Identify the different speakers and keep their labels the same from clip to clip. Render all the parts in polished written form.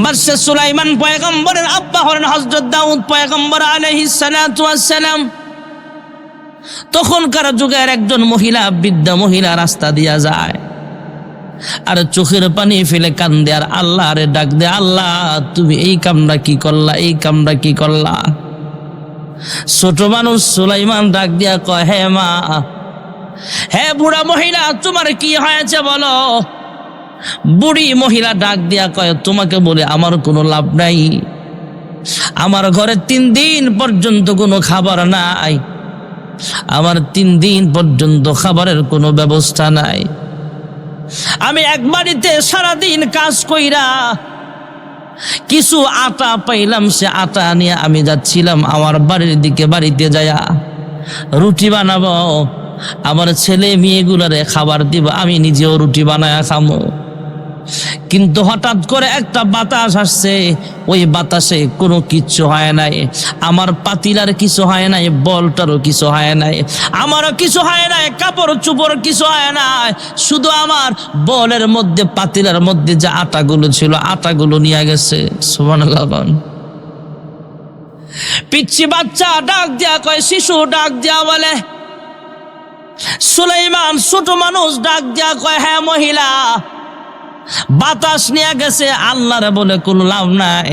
Speaker 1: বাদশা সুলাইমান পয়গম্বরের আব্বা হলেন হযরত দাউদ পয়গম্বর আলাইহিস সালাতু ওয়াস সালাম। তখনকার যুগের একজন মহিলা, বৃদ্ধা মহিলা রাস্তা দিয়া যায় আর চোখের পানি ফেলে কান্দে আর আল্লাহরে ডাক দে, আল্লাহ তুমি এই কামটা কি করলা, এই কামটা কি করলা? ছোট মানুষ সুলাইমান ডাক দিয়া কয়, হে মা, হে বুড়া মহিলা, তোমার কি হয়েছে বলো? বুড়ি মহিলা ডাক দিয়া কয়, তোমাকে বলে আমার কোনো লাভ নাই, আমার ঘরে 3 দিন পর্যন্ত কোনো খাবার নাই, আমার 3 দিন পর্যন্ত খাবারের কোনো ব্যবস্থা নাই। আমি এক বাড়িতে সারাদিন কাজ কইরা কিছু আটা পাইলাম, সে আটা নিয়ে আমি যাচ্ছিলাম আমার বাড়ির দিকে, বাড়িতে যায়া রুটি বানাবো, আমার ছেলে মেয়েগুলারে খাবার দিব, আমি নিজেও রুটি বানায়া খামো। কিন্তু হঠাৎ করে একটা বাতাস আসছে, ওই বাতাসে কোনো কিচ্ছু হয় নাই, আমার পাতিলার কিছু হয় নাই, বলটারও কিছু হয় নাই, আমারও কিছু হয় নাই, কাপড় চুপড় কিছু হয় নাই, শুধু আমার বলের মধ্যে, পাতিলার মধ্যে যে আটাগুলো ছিল, আটাগুলো নিয়ে গেছে। সুবহানাল্লাহ। পিচ্ছি বাচ্চা ডাক দিয়া কয়, শিশু ডাক দিয়া বলে, সুলাইমান ছোট মানুষ ডাক দিয়া কয়, হ্যাঁ মহিলা, বাতাস নিয়ে গেছে, আল্লাহরে বলে কোনো লাভ নাই,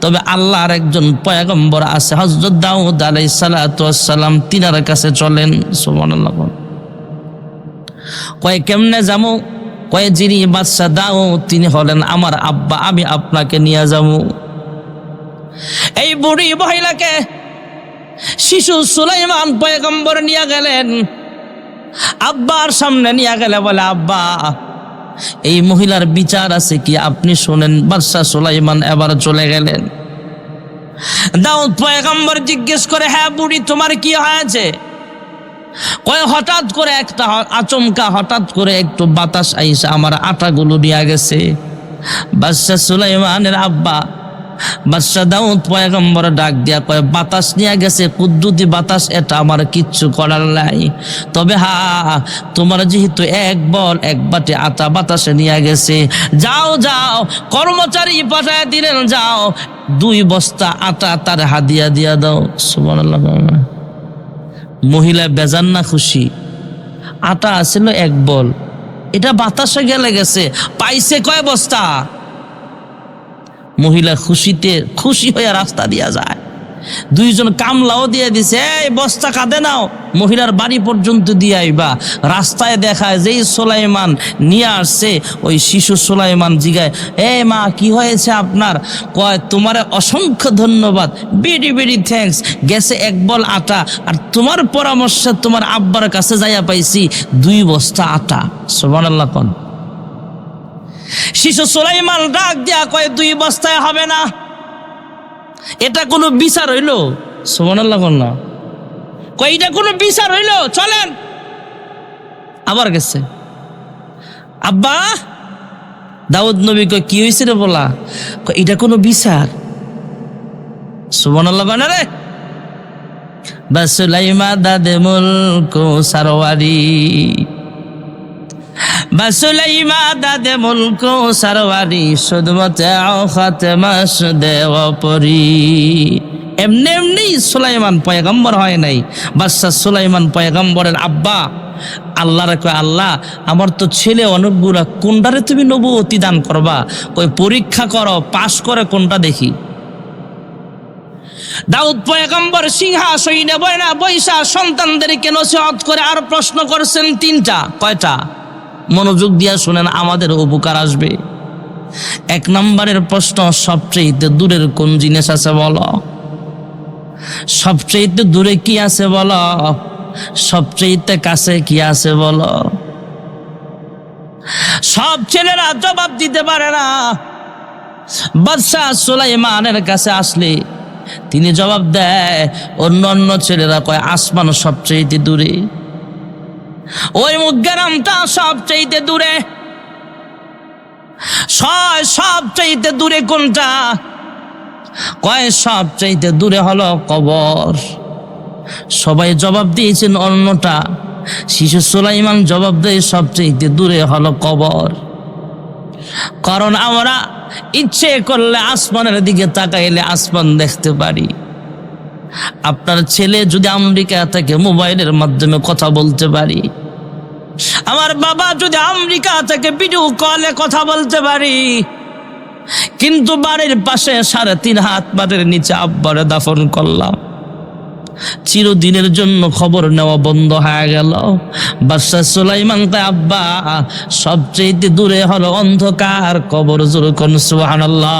Speaker 1: তবে আল্লাহর একজন পয়গম্বর আছে হযরত দাউদ আলাইহিস সালাতু ওয়াস সালাম, তিনার কাছে চলেন। সুবহানাল্লাহ। কয় কেমনে যাবো? কয় যিনি বাদশা দাউদ তিনি হলেন আমার আব্বা, আমি আপনাকে নিয়ে যাবো। এই বুড়ি মহিলাকে শিশু সুলাইমান পয়গম্বর নিয়ে গেলেন, আব্বার সামনে নিয়ে গেলে বলে, আব্বা এই মহিলার বিচার আছে কি আপনি শোনেন। বাদশা সুলাইমান এবার চলে গেলেন। দাউদ পয়গম্বর জিজ্ঞেস করে, হ্যাঁ বুড়ি তোমার কি হয়েছে? কয় হঠাৎ করে একটা আচমকা, হঠাৎ করে একটু বাতাস আইসা আমার আটাগুলো নিয়ে গেছে। বাদশা সুলাইমানের আব্বা বাদশা দাউদ পয়গম্বর ডাক দিয়া কয়, বাতাস নিয়ে গেছে, কুদ্দুতি বাতাস, এটা আমার কিচ্ছু করার নাই, তবে তোমার যেহেতু এক বল এক বাটি আটা বাতাসে নিয়ে গেছে, যাও যাও, কর্মচারী পাঠায় দিলেন, যাও 2 বস্তা আটা তার হাদিয়া দিয়া দাও। সুবহানাল্লাহ। মহিলা বেজান না খুশি? আটা আছিল 1 বল, এটা বাতাসে গেলে গেছে, পাইছে কয় বস্তা? মহিলা খুশি হয়ে রাস্তা দিয়া যায়। 2 জন কামলাও দিয়ে দিছে, এই বস্তা কাঁধে নাও, মহিলার বাড়ি পর্যন্ত দিয়ে আইবা। রাস্তায় দেখায় যেই সুলাইমান নিয়ে আসছে, ওই শিশু সুলাইমান জিগায়, এ মা কি হয়েছে আপনার? কয় তোমার অসংখ্য ধন্যবাদ, বেরি থ্যাঙ্কস, গেছে 1 বল আটা, আর তোমার পরামর্শে তোমার আব্বার কাছে যাইয়া পাইছি 2 বস্তা আটা। সুবহানাল্লাহ। কোন শিশু সুলাইমান ডাক দিয়া কয়, 2 বস্তায় হবে না, এটা কোনো বিচার হইল? সুবহানাল্লাহ। না কয় এটা কোনো বিচার হইল, চলেন। আবার গেছে। আব্বা, দাউদ নবী কয়, কি হয়েছে রে বলা? কয় এটা কোনো বিচার? সুবহানাল্লাহ। না রে, বাসুলাইমা দাদে মুলক সারওয়ারি, বাসুলাইমা দাদে মুলক সারওয়ারি, সুদমতে খাতেমাস দেওয়া পরি। এমনি এমনি সুলাইমান পয়গম্বর হয় নাই। বাদশা সুলাইমান পয়গম্বরের আব্বা আল্লাহরে কয়, আল্লাহ আমার তো ছেলে অনেকগুলা, কোনটারে তুমি নবুয়তি দান করবা? কই পরীক্ষা করো, পাশ করে কোনটা দেখি। দাউদ পয়গম্বর সিংহাসনে বৈশা সন্তানদেরকে নসিহত করে আর প্রশ্ন করছেন 3টা। কয়টা? মনোযোগ দিয়া শুনেন, আমাদের উপকার আসবে। 1 নম্বরের প্রশ্ন, সবচেয়ে দূরের কোন জিনিস আছে বলো? সবচেয়ে দূরে কি আছে বলো? সবচেয়ে কাছে কি আছে বলো? সব ছেলেরা জবাব দিতে পারে না। বাদশা সুলাইমানের কাছে আসলে তিনি জবাব দেয়, অন্য ছেলেরা কয় আসমান সবচেয়ে দূরে, ওই গ্রামটা সবচেয়ে দূরে। সবচেয়ে দূরে কোনটা? কয় সবচেয়ে দূরে হলো কবর। সবাই জবাব দিয়েছেন অন্যটা। শিশু সুলাইমান জবাব দেয় সবচেয়ে দূরে হলো কবর। কারণ আমরা ইচ্ছে করলে আসমানের দিকে তাকাইলে আসমান দেখতে পারি। আপনার ছেলে যদি আমেরিকা থেকে মোবাইলের মাধ্যমে কথা বলতে পারি, আমার বাবা যদি আমেরিকা থেকে ভিডিও কলে কথা বলতে পারি, কিন্তু বাড়ির পাশে 3.5 হাত মাটির নিচে আব্বারে দাফন করলাম। চিরদিনের জন্য খবর নেওয়া বন্ধ হয়ে গেল। বাদশাহ সুলাইমান তাই আব্বা সবচেয়ে দূরে হলো অন্ধকার কবর। জোরে কোন সুবহানাল্লাহ।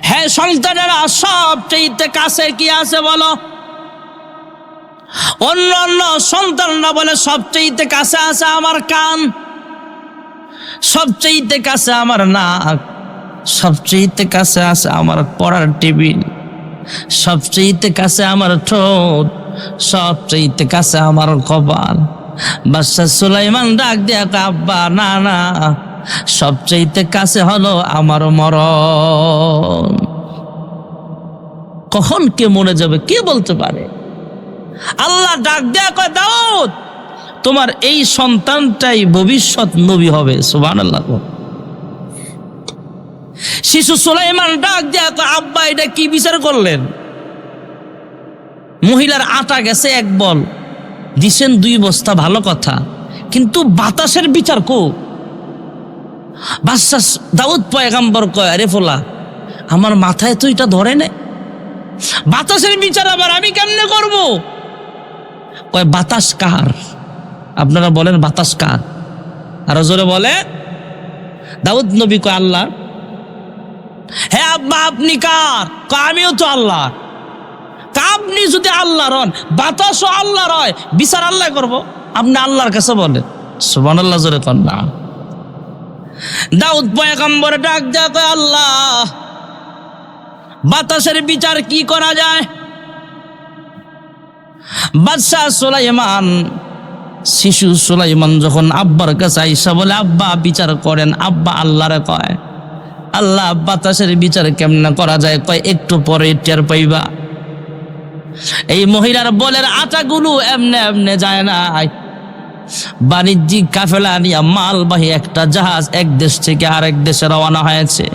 Speaker 1: হ্যাঁ সন্তানেরা, সবচেয়ে কাছে কি আছে বলো? অন্য অন্য সন্তানরা বলে সবচেয়ে কাছে আছে আমার কান, সবচেয়ে কাছে আমার নাক, সবচেয়ে কাছে আছে আমার পড়ার টেবিল, সবচেয়ে কাছে আমার ঠোঁট, সবচেয়ে কাছে আমার কপাল। বাদশাহ সুলাইমান ডাক দিয়া কয়, আব্বা না না, সবচেয়ে কাছে হলো আমার মরণ। কখন কে মরে যাবে কে বলতে পারে? আল্লাহ ডাক দেয়া কয়, দাউদ তোমার এই সন্তানটাই ভবিষ্যৎ নবী হবে। সুবহানাল্লাহ। শিশু সুলাইমান ডাক দেয়া কয়, আব্বা এটা কি বিচার করলেন? মহিলার আটা গেছে 1 বল, দিছেন 2 বস্তা, ভালো কথা, কিন্তু বাতাসের বিচার কো? বাদশাহ দাউদ পয়গম্বর কয়, আরে ফোলা, আমার মাথায় তো এটা ধরে না, বাতাসের বিচার আবার আমি কেমনে করব? কয়, বাতাস কার? আপনারা বলেন বাতাস কার? আরো জোরে বলে। দাউদ নবী কয়, আল্লাহ। হ্যাঁ আব্বা আপনি কার? কয়, আমিও তো আল্লাহ। আপনি যদি আল্লাহর হন, বাতাসও আল্লাহর হয়, বিচার আল্লাহ করব, আপনি আল্লাহর কাছে বলেন। সুবহানাল্লাহ, জোরে কর না। দাউদ পয়গম্বর ডাক দেয়া কয়, আল্লাহ বাতাসের বিচার কি করা যায়? বাদশাহ সুলাইমান, শিশু সুলাইমান যখন আব্বার কাছে আইসা বলে, আব্বা বিচার করেন, আব্বা আল্লাহরে কয়, আল্লাহ বাতাসের বিচার কেমনে করা যায়? কয়, একটু পরে টের পাইবা। এই মহিলার বলের আটাগুলো এমনে এমনে যায় না। বাণিজ্যিক কাফেলা নিয়ে মালবাহী একটা জাহাজ এক দেশ থেকে আরেক দেশে রওনা হয়েছে।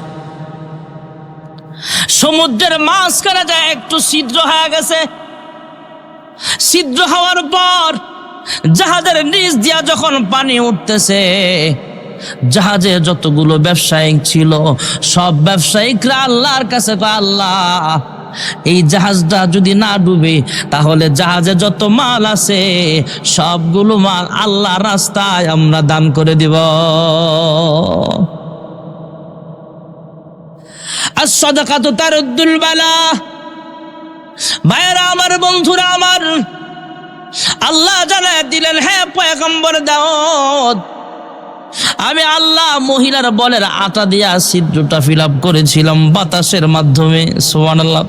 Speaker 1: সমুদ্রের মাঝখানে যায় একটু ছিদ্র হয়ে গেছে। ছিদ্র হওয়ার পর জাহাজের নিচ দিয়া যখন পানি উঠতেছে, জাহাজে যতগুলো ব্যবসায়িক ছিল সব ব্যবসায়িকরা আল্লাহর কাছে কয়, আল্লাহ এই জাহাজটা যদি না ডুবে তাহলে জাহাজে যত মাল আছে সবগুলো মাল আল্লাহর রাস্তায় আমরা দান করে দিব। as-sadaqatu taruddul bala। ভাইরা আমার, বন্ধুরা আমার, আল্লাহ জানায় দিলেন, হ্যাঁ পয়গম্বর দাউদ, আমি আল্লাহ মহিলার বলের আটা দিয়া ছিদ্রটা ফিল আপ করেছিলাম বাতাসের মাধ্যমে। সুবহানাল্লাহ।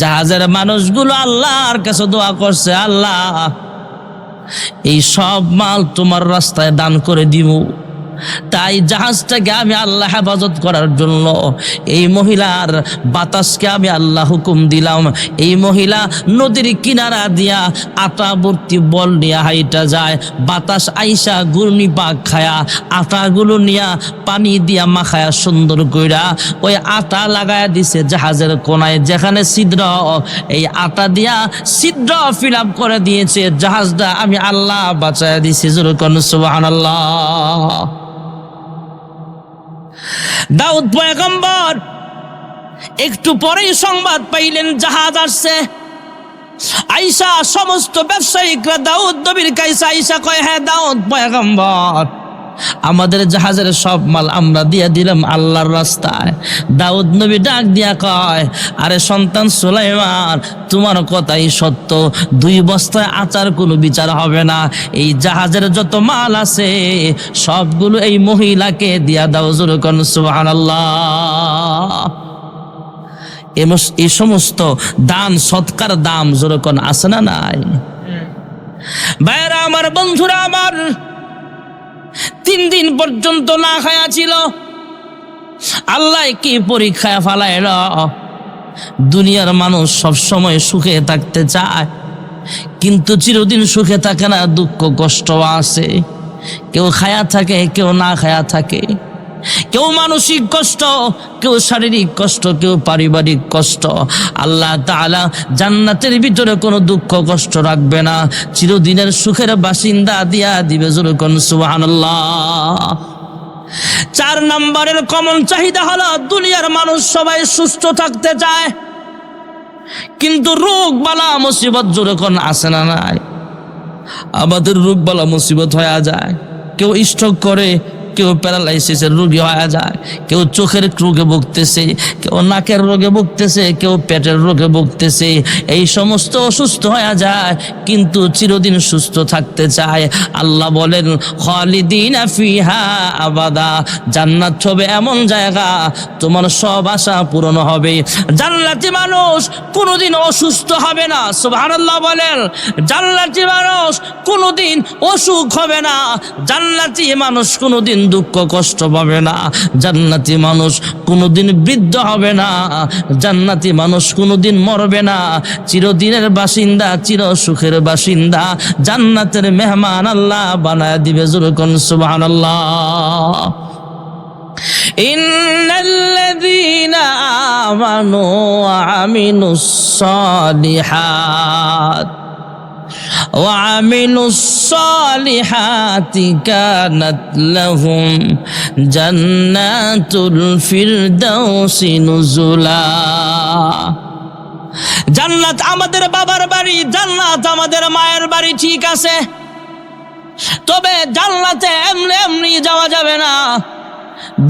Speaker 1: জাহাজের মানুষগুলো আল্লাহর কাছে দোয়া করছে, আল্লাহ এই সব মাল তোমার রাস্তায় দান করে দিব। তাই জাহাজটাকে আমি আল্লাহ হেফাজত করার জন্য এই মহিলার বাতাসকে আমি আল্লাহ হুকুম দিলাম। এই মহিলা নদীর কিনারা দিয়া আটা ভর্তি বল নিয়ে হাইটা যায়। বাতাস আইসা ঘূর্ণি পাক খায়া আটাগুলো নিয়া পানি দিয়া মাখায়া সুন্দর কইরা ওই আটা লাগায়া দিছে জাহাজের কোনায় যেখানে ছিদ্র, এই আটা দিয়া ছিদ্র ফিল আপ করে দিয়েছে। জাহাজটা আমি আল্লাহ বাঁচায়া দিছি। জোরে কোন সুবহানাল্লাহ। দাউদ পয়গম্বর একটু পরেই সংবাদ পাইলেন জাহাজ আসছে। আইসা সমস্ত ব্যবসায়িকরা দাউদ নবীর কাছে আইসা কয়, হ্যাঁ দাউদ পয়গম্বর, আমাদের জাহাজের সব মাল আমরা দিয়ে দিলাম আল্লাহর রাস্তায়। দাউদ নবী ডাক দিয়া কয়, আরে সন্তান সুলাইমান, তোমার কথাই সত্য, 2 বস্তায় আচার কোনো বিচার হবে না। এই জাহাজের যত মাল আছে সবগুলো এই মহিলাকে দিয়া দাও। জোরে কোন সুবহানাল্লাহ। এই সমস্ত দান সৎকার দাম জোরে কোন আছে না নাই? ভাইরা আমার, বন্ধুরা আমার, 3 দিন পর্যন্ত না খায়া ছিল। আল্লাহ কি পরীক্ষায় ফালাইল। দুনিয়ার মানুষ সব সময় সুখে থাকতে চায়, কিন্তু চিরদিন সুখে থাকে না, দুঃখ কষ্ট আছে। কেউ খায়া থাকে, কেউ না খায়া থাকে, কেউ মানসিক কষ্ট, কেউ শারীরিক কষ্ট, কেউ পারিবারিক কষ্ট। আল্লাহ তাআলা জান্নাতের ভিতরে কোনো দুঃখ কষ্ট রাখবে না, চিরদিনের সুখের বাসিন্দা দিয়া দিবে। জোরে কোন সুবহানাল্লাহ। 4 নম্বরের কমন চাহিদা হলো দুনিয়ার মানুষ সবাই সুস্থ থাকতে চায়, কিন্তু রোগ বালা মুসিবত জোরে কোন আসে না নাই? আমাদের রোগ বালা মুসিবত হয়ে যায়, কেউ স্ট্রোক করে, কেউ প্যারালাইসিসের রোগী হয়ে যায়, কেউ চোখের রোগে ভুগতেছে, কেউ নাকের রোগে ভুগতেছে, কেউ পেটের রোগে ভুগতেছে। এই সমস্ত অসুস্থ হয়ে যায়, কিন্তু চিরদিন সুস্থ থাকতে চায়। আল্লাহ বলেন খালিদিনা ফিহা আবাদা, জান্নাত হবে এমন জায়গা তোমার সব আশা পূরণ হবে। জান্নাতি মানুষ কোনোদিন অসুস্থ হবে না। সুবহানাল্লাহ বলেন। জান্নাতি মানুষ কোনোদিন অসুখ হবে না, জান্নাতি মানুষ কোনোদিন দুঃখ কষ্ট পাবে না, জান্নাতি মানুষ কোনোদিন বৃদ্ধ হবে না, জান্নাতি মানুষ কোনোদিন মরবে না, চিরদিনের বাসিন্দা, চির সুখের বাসিন্দা, জান্নাতের মেহমান আল্লাহ বানায় দিবে। জোরে কোন সুবহানাল্লাহ। ইন্নাল্লাযীনা আমানু ওয়া আমিলুস সালিহাত وعملوا الصالحات كانت لهم جنات الفردوس نزلا। জান্নাত আমাদের বাবার বাড়ি, জান্নাত আমাদের মায়ের বাড়ি, ঠিক আছে, তবে জান্নাতে এমনি এমনি যাওয়া যাবে না।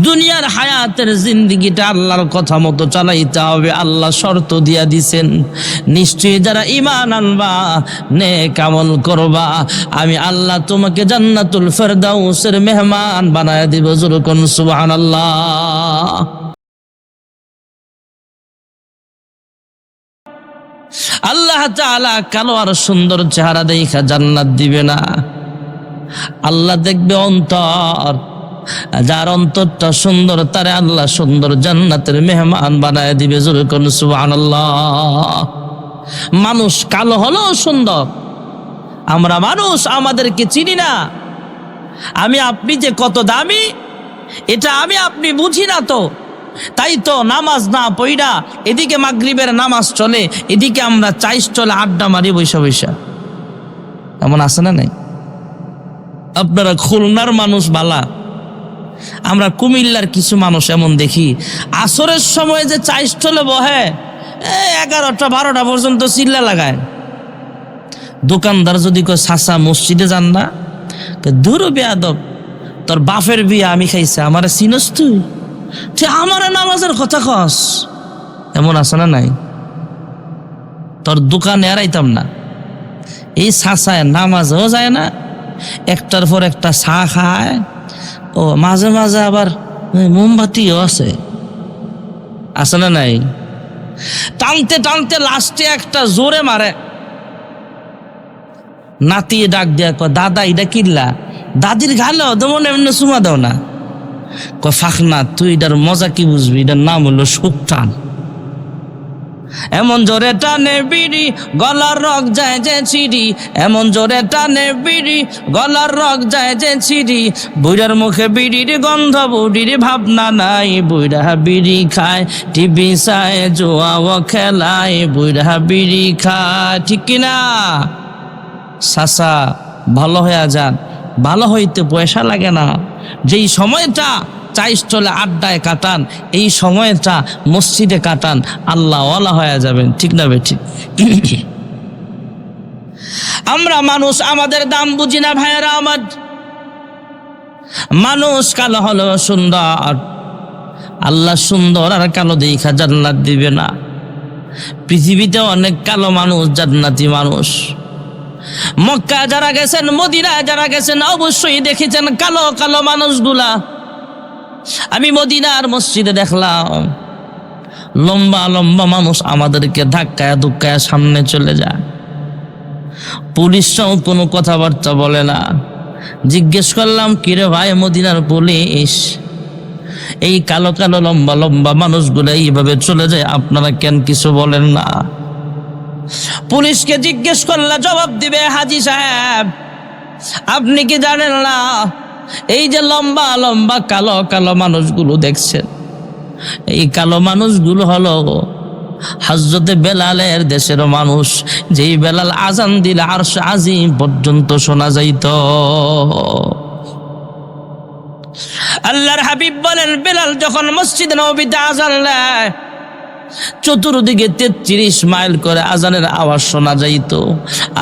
Speaker 1: দুনিয়ার হায়াতের জিন্দেগিটা আল্লাহর কথা মতো চালাইতে হবে। আল্লাহ শর্ত দিয়া দিছেন, নিশ্চয়ই যারা ঈমান আনবা, নেক আমল করবা, আমি আল্লাহ তোমাকে জান্নাতুল ফেরদাউসের মেহমান বানায় দিব। জোরে কোন সুবহানাল্লাহ। আল্লাহ তাআলা কালো আর সুন্দর চেহারা দেখা জান্নাত দিবে না, আল্লাহ দেখবে অন্তর। যার অন্তরটা সুন্দর তারে আল্লাহ সুন্দর জান্নাতের মেহমান বানায় দিবে। জোরে কোন সুবহানাল্লাহ। মানুষ কালো হলেও সুন্দর। আমরা মানুষ আমাদেরকে চিনি না। আমি আপনি যে কত দামি এটা আমি আপনি বুঝি না, তো তাই তো নামাজ না পড়া এদিকে মাগরিবের নামাজ চলে, এদিকে আমরা চাইশ চলে আড্ডা মারি বৈশা বৈশা। এমন আছে না নাই? আপনারা খুলনার মানুষ বালা, আমরা কুমিল্লার কিছু মানুষ এমন দেখি আসরের সময় যে চাইশ চলে বহে 11টা 12টা পর্যন্ত চিল্লা লাগায়। দোকানদার যদি কয় চাচা মসজিদে যান না, দূর বেয়াদব, তোর বাপের বিয়া আমি খাইছে, আমারে চিনস তুই? আমার নামাজের কথা কস। এমন আছে না নাই? তোর দোকানে এড়াইতাম না। এই চাচায় নামাজও যায় না, একটার পর একটা চা খায়, ও মাঝে মাঝে আবার মোমবাতিও আছে না নাই? টানতে টানতে লাস্টে একটা জোরে মারে, নাতি ডাক দেয়া কয় দাদা এটা কিল্লা? দাদির গালেও তেমন এমনি চুমা দাও না। কয় ফাঁকনা, তুই এটার মজা কি বুঝবি, এটার নাম হলো সুখ টান। এমন জোরে টানে বিড়ি গলার রগ যায় যে ছিড়ি, এমন জোরে টানে বিড়ি গলার রগ যায় যে ছিড়ি, বুড়ার মুখে বিড়ির গন্ধ, বুড়ির ভাবনা নাই, বুড়া বিড়ি খায় টিভি চায় জুয়াও খেলায়, বুড়া বিড়ি খায়। ঠিক কিনা? চাচা ভালো হয়ে যান, ভালো হইতে পয়সা লাগে না। যেই সময়টা চাইশ চলে আড্ডায় কাটান, এই সময়টা মসজিদে কাটান, আল্লাহ ওয়ালা হয়ে যাবেন। ঠিক না বেঠিক? আমরা মানুষ, আমাদের দাম বুঝি না ভাইয়েরা আমার। মানুষ কালো হলো সুন্দর, আল্লাহ সুন্দর আর কালো দেখা জান্নাত দিবে না। পৃথিবীতে অনেক কালো মানুষ, জান্নাতি মানুষ। মক্কা যারা গেছেন, মদিনা যারা গেছেন, অবশ্যই দেখেছেন কালো কালো মানুষগুলা। আমি মদিনার মসজিদে দেখলাম লম্বা লম্বা মানুষ আমাদেরকে ধাক্কায় ধুক্কায় সামনে চলে যায়। পুলিশরাও কোনো কথাবার্তা বলে না। জিজ্ঞেস করলাম, কিরে ভাই মদিনার পুলিশ, এই কালো কালো লম্বা লম্বা মানুষগুলো এইভাবে চলে যায়, আপনারা কেন কিছু বলেন না? পুলিশকে জিজ্ঞেস করলে জবাব দিবে, হাজি সাহেব আপনি কি জানেন না, এই যে লম্বা লম্বা কালো কালো মানুষগুলো দেখছেন, এই কালো মানুষগুলো হলো হযরতে বেলালের দেশের মানুষ, যেই বেলাল আজান দিলে আরশ আজিম পর্যন্ত শোনা যাইত। আল্লাহর হাবিব বলেন, বেলাল যখন মসজিদ নববীতে আজান দেয়, চতুর্দিকে 33 মাইল করে আজানের আওয়াজ শোনা যাইত,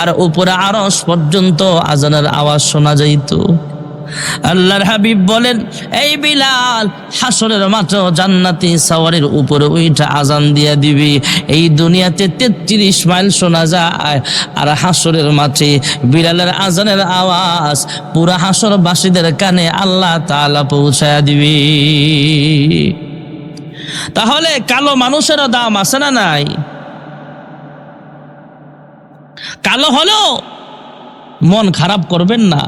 Speaker 1: আর উপরে আরশ পর্যন্ত আজানের আওয়াজ শোনা যাইত। আল্লাহর হাবিব বলেন, এই বিলাল হাসরের মাঠে জান্নাতি সাওয়ারির উপরে উঠে আজান দিয়া দিবি। এই দুনিয়াতে 33 মাইল শোনা যায়, আর হাসরের মাঠে বিলালের আজানের আওয়াজ পুরা হাসরবাসীদের কানে আল্লাহ তাআলা পৌঁছায়া দিবি। তাহলে কালো মানুষেরও দাম আছে না নাই? কালো হলো মন খারাপ করবেন না,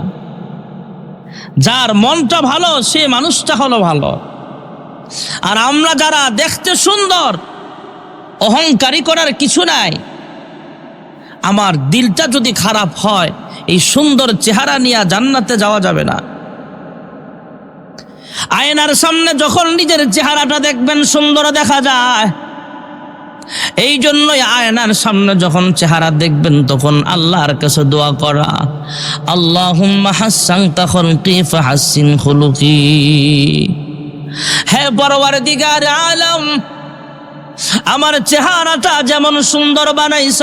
Speaker 1: যার মনটা ভালো সে মানুষটা হলো ভালো। আর আমরা যারা দেখতে সুন্দর, অহংকারী করার কিছু নাই, আমার দিলটা যদি খারাপ হয়, এই সুন্দর চেহারা নিয়ে জান্নাতে যাওয়া যাবে না। আয়নার সামনে যখন নিজের চেহারাটা দেখবেন সুন্দর দেখা যায়, এই জন্যই আয়নার সামনে যখন চেহারা দেখবেন তখন আল্লাহর কাছে দোয়া করা, আল্লাহুম্মা হাসসানতা খালকি ফাহাসসিন খুলুকি। হে পরওয়ারদিগার আলম, আমার চেহারাটা যেমন সুন্দর বানাইছ,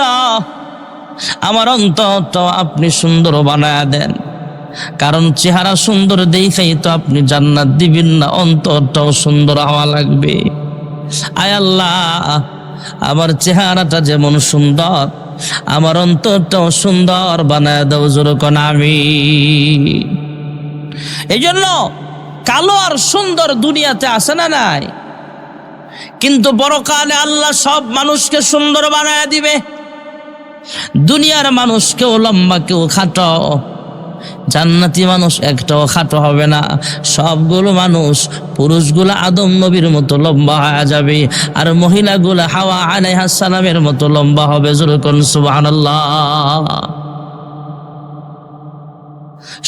Speaker 1: আমার অন্তরটাও আপনি সুন্দর বানায়া দেন। কারণ চেহারা সুন্দর দেখেই তো আপনি জান্নাত দিবেন না, অন্তরটাও সুন্দর হওয়া লাগবে। আয় আল্লাহ, আমার চেহারাটা যেমন সুন্দর, আমার অন্তরটাও সুন্দর বানায় দাও, জোরে কোন আমিন। এই জন্য কালো আর সুন্দর দুনিয়াতে আসে না নাই, কিন্তু পরকালে আল্লাহ সব মানুষকে সুন্দর বানায় দিবে। দুনিয়ার মানুষ কেউ লম্বা কেউ খাটো, জান্নাতি মানুষ একটাও খাটো হবে না। সবগুলো মানুষ, পুরুষগুলো আদম নবীর মতো লম্বা হয়ে যাবে, আর মহিলাগুলো হাওয়া আলাইহিস সালামের মতো লম্বা হবে। জোরে কোন সুবহানাল্লাহ।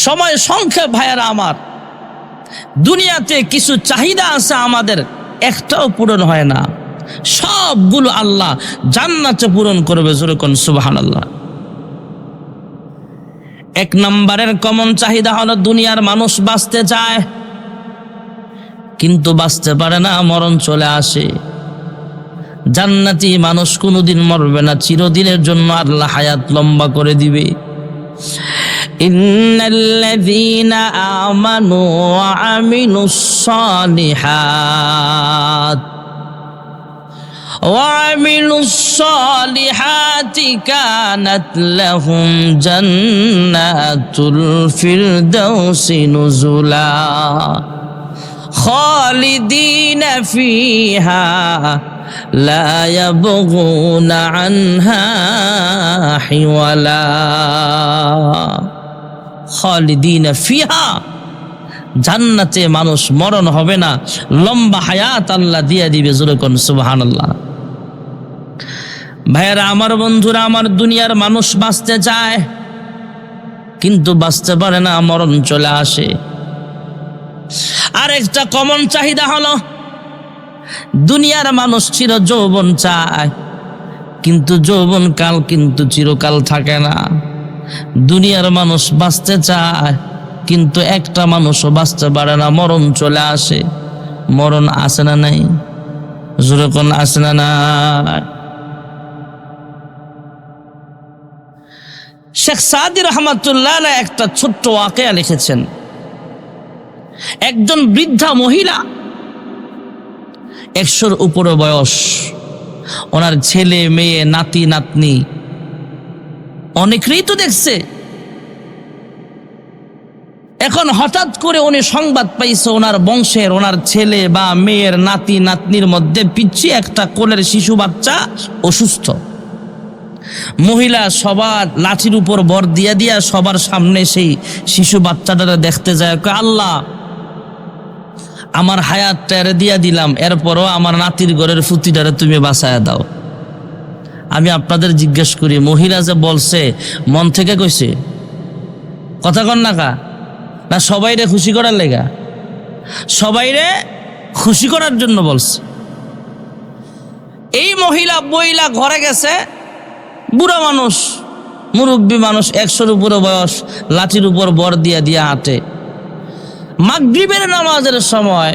Speaker 1: সময় সংক্ষেপ ভাইয়েরা আমার, দুনিয়াতে কিছু চাহিদা আছে আমাদের, একটাও পূরণ হয় না, সবগুলো আল্লাহ জান্নাতে পূরণ করবে। জোরে কোন সুবহানাল্লাহ। এক নম্বরের কমন চাহিদা হলো, দুনিয়ার মানুষ বাঁচতে চায় কিন্তু বাঁচতে পারে না, মরণ চলে আসে। জান্নাতি মানুষ কোনোদিন মরবে না, চিরদিনের জন্য আল্লাহ হায়াত লম্বা করে দিবে। ইন্নাল্লাযীনা আমানু ওয়া আমিলুস সালিহাত وعملوا الصالحات كانت لهم جنات الفردوس نزلا خالدين فيها لا يبغون عنها حولا خالدين فيها, জান্নাতে মানুষ মরণ হবে না, লম্বা হায়াত আল্লাহ দিয়ে দিবে। জোরে কোন সুবহানাল্লাহ। ভাইয়েরা আমার, বন্ধুরা আমার, দুনিয়ার মানুষ বাঁচতে চায় কিন্তু বাঁচতে পারে না, মরণ চলে আসে। আর একটা কমন চাহিদা হলো, দুনিয়ার মানুষ চির যৌবন চায় কিন্তু যৌবন কাল কিন্তু চিরকাল থাকে না। দুনিয়ার মানুষ বাঁচতে চায় কিন্তু একটা মানুষও বাঁচতে পারে না, মরণ চলে আসে। মরণ আসে না নাই? জোরে কোন আসে না নাই? শেখ সাদি রহমাতুল্লাহ আলাইহি একটা ছোট্ট ওয়াকিয়া লিখেছেন। একজন বৃদ্ধা মহিলা, 100-র উপরে বয়স, ওনার ছেলে মেয়ে নাতি নাতনি অনেকেই তো দেখছে। এখন হঠাৎ করে উনি সংবাদ পাইছে ওনার বংশের, ওনার ছেলে বা মেয়ের নাতি নাতনির মধ্যে পিছিয়ে একটা কোলের শিশু বাচ্চা অসুস্থ। মহিলা সবার লাঠির উপর ভর দিয়া দিয়া সবার সামনে সেই শিশু বাচ্চাটারে দেখতে যায়, আল্লাহ আমার হায়াতটা এর দিয়া দিলাম, এরপরও আমার নাতির ঘরের ফুতিটারে তুমি বাঁচায়া দাও। আমি আপনাদের জিজ্ঞেস করি, মহিলা যে বলছে মন থেকে কইছে? কথা কন না কা না সবাইরে খুশি করার লেগা? সবাইরে খুশি করার জন্য বলছে। এই মহিলা বইলা ঘরে গেছে, বুড়া মানুষ, মুরব্বী মানুষ, 100-র উপরে বয়স, লাঠির উপর বর দিয়া দিয়া হাঁটে। মাগরিবের নামাজের সময়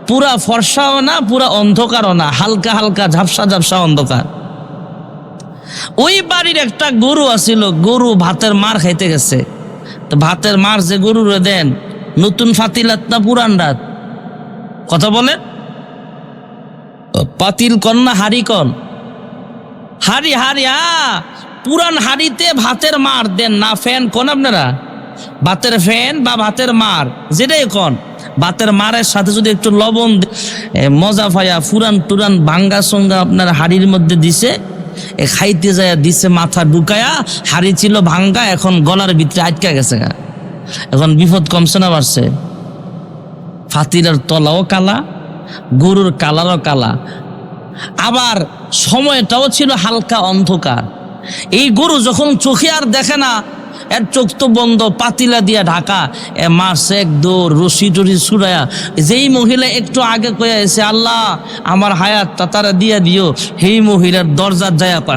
Speaker 1: পুরা ফর্সাও না, পুরা অন্ধকারও না, হালকা হালকা ঝাপসা ঝাপসা অন্ধকার। ওই বাড়ির একটা গরু আছিল, গরু ভাতের মার খাইতে গেছে। তো ভাতের মার যে গরুরে দেন, নতুন ফাতিলাত না পুরান রাত? কথা বলেন, পাতিল কন না হাড়ি কন? হাড়ি, হাড়ি। পুরান হাড়িতে ভাতের মার দেন না ফ্যান কোন আপনারা? ভাতের ফ্যান বা ভাতের মার যেটাই কোন, ভাতের মারের সাথে যদি একটু লবণ মজা পায়া ফুরান টুরান ভাঙ্গা সঙ্গা আপনার হাড়ির মধ্যে দিছে, খাইতে যায় দিছে মাথা ঢুকায়া, হাড়ি ছিল ভাঙ্গা, এখন গলার ভিতরে আটকা গেছে। এখন বিপদ কমছে না বাড়ছে? ফাতিলার তলাও কালা, গরুর কালারও কালা, আবার সময়টাও ছিল হালকা অন্ধকার। এই গরু যখন চোখে আর দেখে না, এর চোখ তো বন্ধ, পাতিলা দিয়া ঢাকা, মারছে এক দৌড়, রশি টরি ছুড়ায়া। যেই মহিলা একটু আগে কয়ে এসে আল্লাহ আমার হায়াতটা তারা দিয়া দিও, সেই মহিলার দরজার যায় পা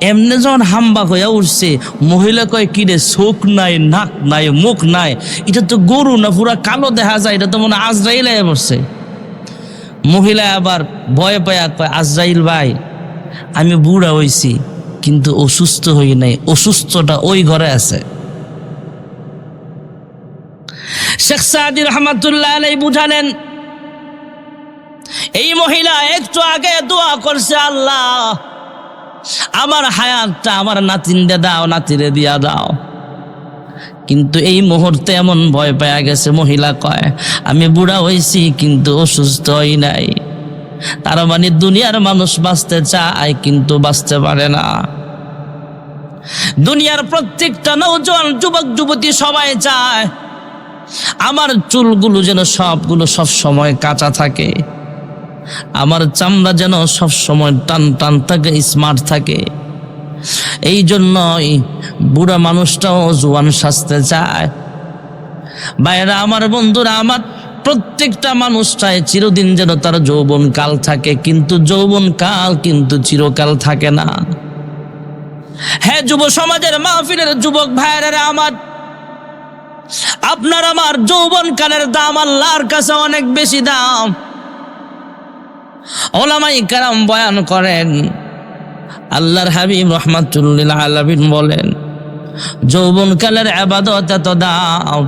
Speaker 1: এমনি যখন হাম্বা হইয়া উঠছে, মহিলা কয় কিরে চোখ নাই, নাক নাই, মুখ নাই, এটা তো গরু না, পুরা কালো দেখা যায়, এটা তো মনে আজরাইল আয়া পড়ছে। মহিলা আবার ভয় পায়া কয় আজরাইল ভাই, আমি বুড়া হইছি কিন্তু অসুস্থ হই নাই, অসুস্থটা ওই ঘরে আছে। শেখ সাদি রহমাতুল্লাহ আলাইহি বুঝালেন, এই মহিলা একটু আগে দোয়া করছে আল্লাহ আমার হায়াতটা আমার নাতিনরে দাও, নাতিরে দিয়া দাও। কিন্তু এই মুহূর্তে এমন ভয় পাওয়া গেছে, মহিলা কয় আমি বুড়া হইছি কিন্তু অসুস্থ হই নাই। তার মানে দুনিয়ার মানুষ বাঁচতে চায় কিন্তু বাঁচতে পারে না। দুনিয়ার প্রত্যেকটা নওজোয়ান যুবক যুবতী সবাই চায় আমার চুলগুলো যেন সবগুলো সব সময় কাঁচা থাকে, আমার চামড়া যেন সব সময় টান টান থাকে, স্মার্ট থাকে। এই জন্যই বুড়া মানুষটাও জোয়ান সাজতে চায়। বাইরা আমার, বন্ধুরা আমার, প্রত্যেকটা মানুষ চায় চিরদিন যেন তার যৌবন কাল থাকে, কিন্তু যৌবন কাল কিন্তু চিরকাল থাকে না। হ্যাঁ যুব সমাজের মাহফিলের যুবক ভাইয়েরা আমার, আপনার আমার যৌবন কালের দাম আল্লাহর কাছে অনেক বেশি দাম। ওলামাই কেরাম বয়ান করেন, আল্লাহর হাবিব রাহমাতুল লিল আলামিন বলেন যৌবন কালের ইবাদত এত দাম,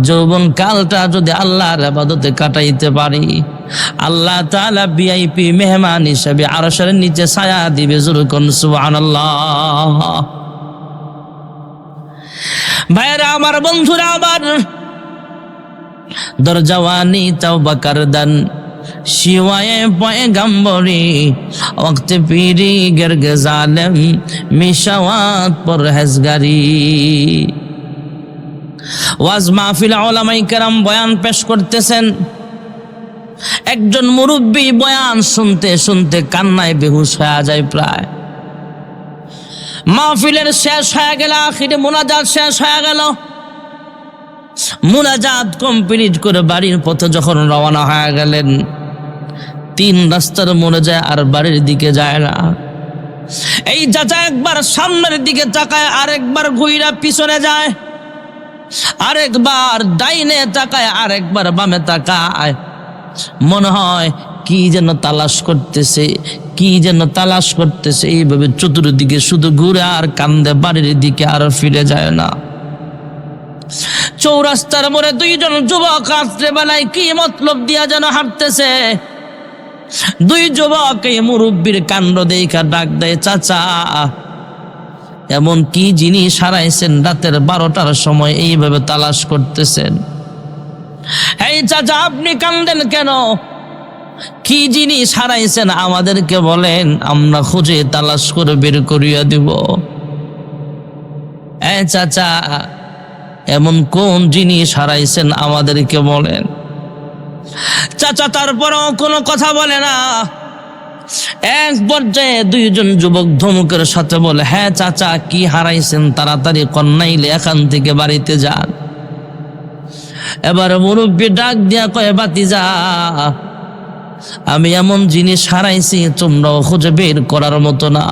Speaker 1: যৌবন কালটা যদি আল্লাহর ইবাদতে কাটাইতে পারি, আল্লাহ তাআলা ভিআইপি মেহমান হিসেবে আরশের নিচে ছায়া দিবে। জোরে কোন সুবহানাল্লাহ। ভাইরা আমার, বন্ধুরা আমার, দরজাওয়ানি তওবা করদান শিওয়ায়ে পয়গম্বরি ওয়াক্ত পীরি গরগে জালেম মিশাওয়াত পরহেজগারি। ওয়াজ মাহফিল উলামায়ে কেরাম বয়ান পেশ করতেছেন। একজন মুরব্বী বয়ান শুনতে শুনতে কান্নায় বেহুশ হয়ে যায় প্রায়। মাহফিলের শেষ হয়ে গেল, আখিরে মুনাজাত শেষ হয়ে গেল। মুনাজাত কমপ্লিট করে বাড়ির পথে যখন রওনা হয়ে গেলেন, 3 রাস্তার মোড়ে যায় আর বাড়ির দিকে যায় না। এই চাচা একবার সামনের দিকে তাকায়, আরেকবার ঘুইরা পিছনে যায়, আরেকবার ডাইনে তাকায়, আরেকবার বামে তাকায়। মনে হয় কি যেন তালাশ করতেছে, কি যেন তালাশ করতেছে। এইভাবে চতুর্দিকে শুধু ঘুরে আর কান্দে, বাড়ির দিকে আর ফিরে যায় না। চৌরাস্তার মোড়ে 2 জন যুবক রাত্রে বেলায় কি মতলব দিয়া যেন হাঁটতেছে। 2 যুবক এই মুরব্বীর কাণ্ড দেখা ডাক দেয়, চাচা এমন কি জিনিস হারাইছেন রাতের 12টার সময় এইভাবে তালাশ করতেছেন? এই চাচা আপনি কান্দেন কেন? কি জিনিস হারাইছেন আমাদেরকে বলেন, আমরা খুঁজে তালাশ করে বের করিয়া দিব। এই চাচা এমন কোন জিনিস হারাইছেন আমাদেরকে বলেন। চাচা তারপরও কোনো কথা বলে না। এক পর্যায়ে দুইজন যুবক ধমকের সাথে বলে, হ্যাঁ চাচা, কি হারাইছেন তাড়াতাড়ি কন্যাইলে এখান থেকে বাড়িতে যান। এবার মুরব্বী ডাক দিয়া কয়, ভাতিজা, আমি এমন জিনিস হারাইছি তোমরাও খুঁজে বের করার মতো না।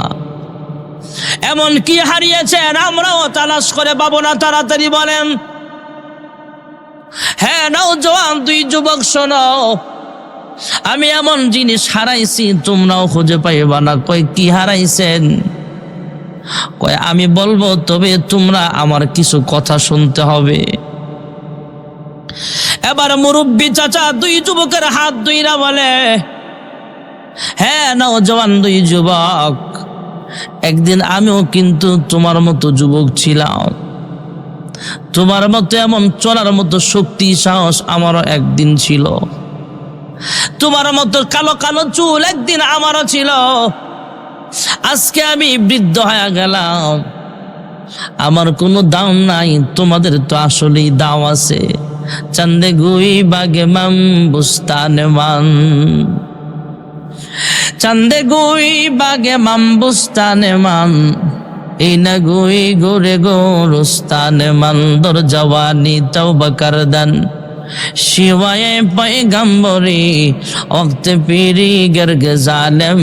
Speaker 1: এমন কি হারিয়েছেন আমরাও তালাশ করে পাবো না, তাড়াতাড়ি বলেন। হ্যাঁ নওজোয়ান দুই যুবক শোনো, আমি এমন জিনিস হারাইছি তোমরাও খুঁজে পাইবা না। কয় কি হারাইছেন? কয় আমি বলবো, তবে তোমরা আমার কিছু কথা শুনতে হবে। এবার মুরব্বী চাচা দুই যুবকের হাত ধইরা বলে, হ্যাঁ নওজোয়ান দুই যুবক, একদিন আমিও কিন্তু তোমার মতো যুবক ছিলাম। তোমার মতো এমন চলার মতো শক্তি সাহস আমারও একদিন ছিল। তোমার মতো কালো কালো চুল একদিন আমারও ছিল। আজকে আমি বৃদ্ধ হয়ে গেলাম, আমার কোনো দাম নাই, তোমাদের তো আসলেই দাম আছে। চান্দে গুই বাগে মাম বুস্তানে মান, চান্দে গুই বাগে মাম বুস্তানে মান, এই না গুই গোরে গোরস্তানে মান, দর জওয়ানি তওবা করদান শিওয়ায়ে পয়গম্বরি ওক্ত পীরি গর্গ জালেম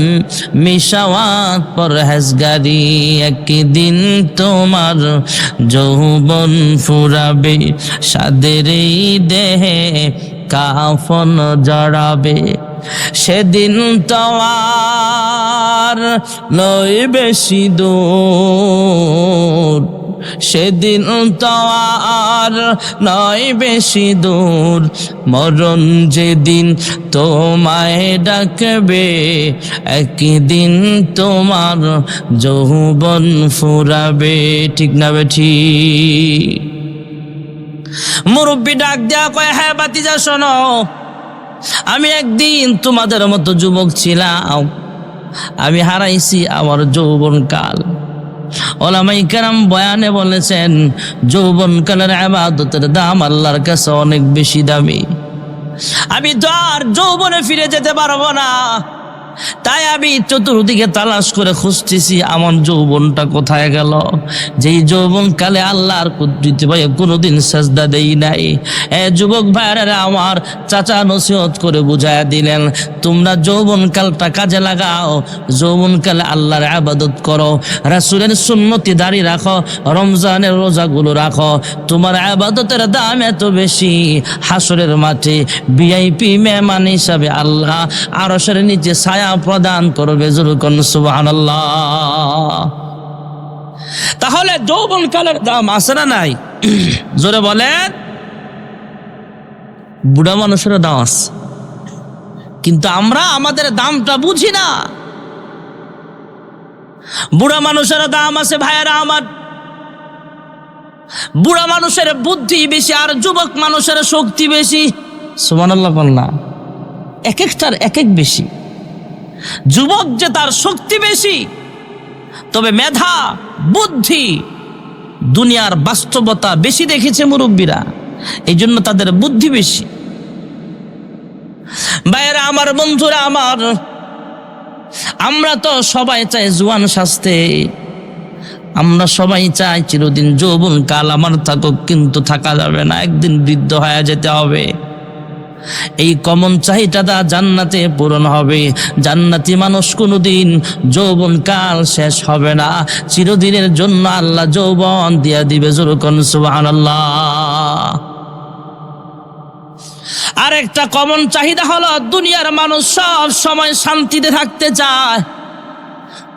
Speaker 1: মিশাওয়াত পরহেজগারি। একদিন তোমার যৌবন ফুরাবে, সাদের দেহে কাফন জড়াবে, সেদিন তোমার নয় বেশি দূর, সেদিন তোমার নয় বেশি দূর, মরণ যেদিন তোমায় ডাকবে, একদিন তোমার যৌবন ফুরাবে। ঠিক না বেঠি? মুরব্বী ডাক দেয়া কয়, হ্যাঁ ভাতিজা শোনো, আমি একদিন তোমাদের মতো যুবক ছিলাম, আমি হারাইছি আমার যৌবনকাল। ওলামায়ে কেরাম বয়ানে বলেছেন, যৌবনকালের ইবাদতের দাম আল্লাহর কাছে অনেক বেশি দামি। আমি তো আর যৌবনে ফিরে যেতে পারবো না, তাই আমি চতুর্দিকে তালাশ করে খুঁজতেছি আমার যৌবনটা কোথায় গেল, যেই যৌবন কালে আল্লাহর কুদরতি ভাই কোনোদিন সাজদা দেই নাই। যুবক ভাইরা আমার চাচা নসিহত করে বুঝায়া দিলেন, তোমরা যৌবন কালটা কাজে লাগাও, যৌবন কালে আল্লাহর ইবাদত করো, রাসূলের সুন্নতি দাঁড়ি রাখো, রমজানের রোজাগুলো রাখো। তোমার ইবাদতের দাম এত বেশি, হাসরের মাঠে ভিআইপি মেহমান হিসাবে আল্লাহ আরশের নিচে ছায়া প্রদান করবে। জোরকন সুবহানাল্লাহ। তাহলে যৌবন কালের দাম আছে না নাই? জোরে বলেন। বুড়া মানুষের দাম আছে, কিন্তু আমরা আমাদের দামটা বুঝি না। বুড়া মানুষের দাম আছে ভাইয়েরা আমার, বুড়া মানুষের বুদ্ধি বেশি আর যুবক মানুষের শক্তি বেশি। সুবহানাল্লাহ বলনা, এক একটার এক এক বেশি। যুবক যে তার শক্তি বেশি, তবে মেধা বুদ্ধি দুনিয়ার বাস্তবতা বেশি দেখেছে মুরব্বীরা, এই জন্য তাদের বুদ্ধি বেশি। ভাইয়েরা আমার, বন্ধুরা আমার, আমরা তো সবাই চাই জোয়ান স্বাস্থ্যে, আমরা সবাই চাই চিরদিন যৌবন কাল আমার থাকুক, কিন্তু থাকা যাবে না, একদিন বৃদ্ধ হয়ে যেতে হবে। এই কমন চাহিদাটা জান্নাতে পূরণ হবে। জান্নাতি মানুষ কোনোদিন যৌবন কাল শেষ হবে না, চিরদিনের জন্য আল্লাহ যৌবন দিয়া দিবে। জোরকন সুবহানাল্লাহ। আরেকটা কমন চাহিদা হলো, দুনিয়ার মানুষ সব সময় শান্তিতে থাকতে চায়,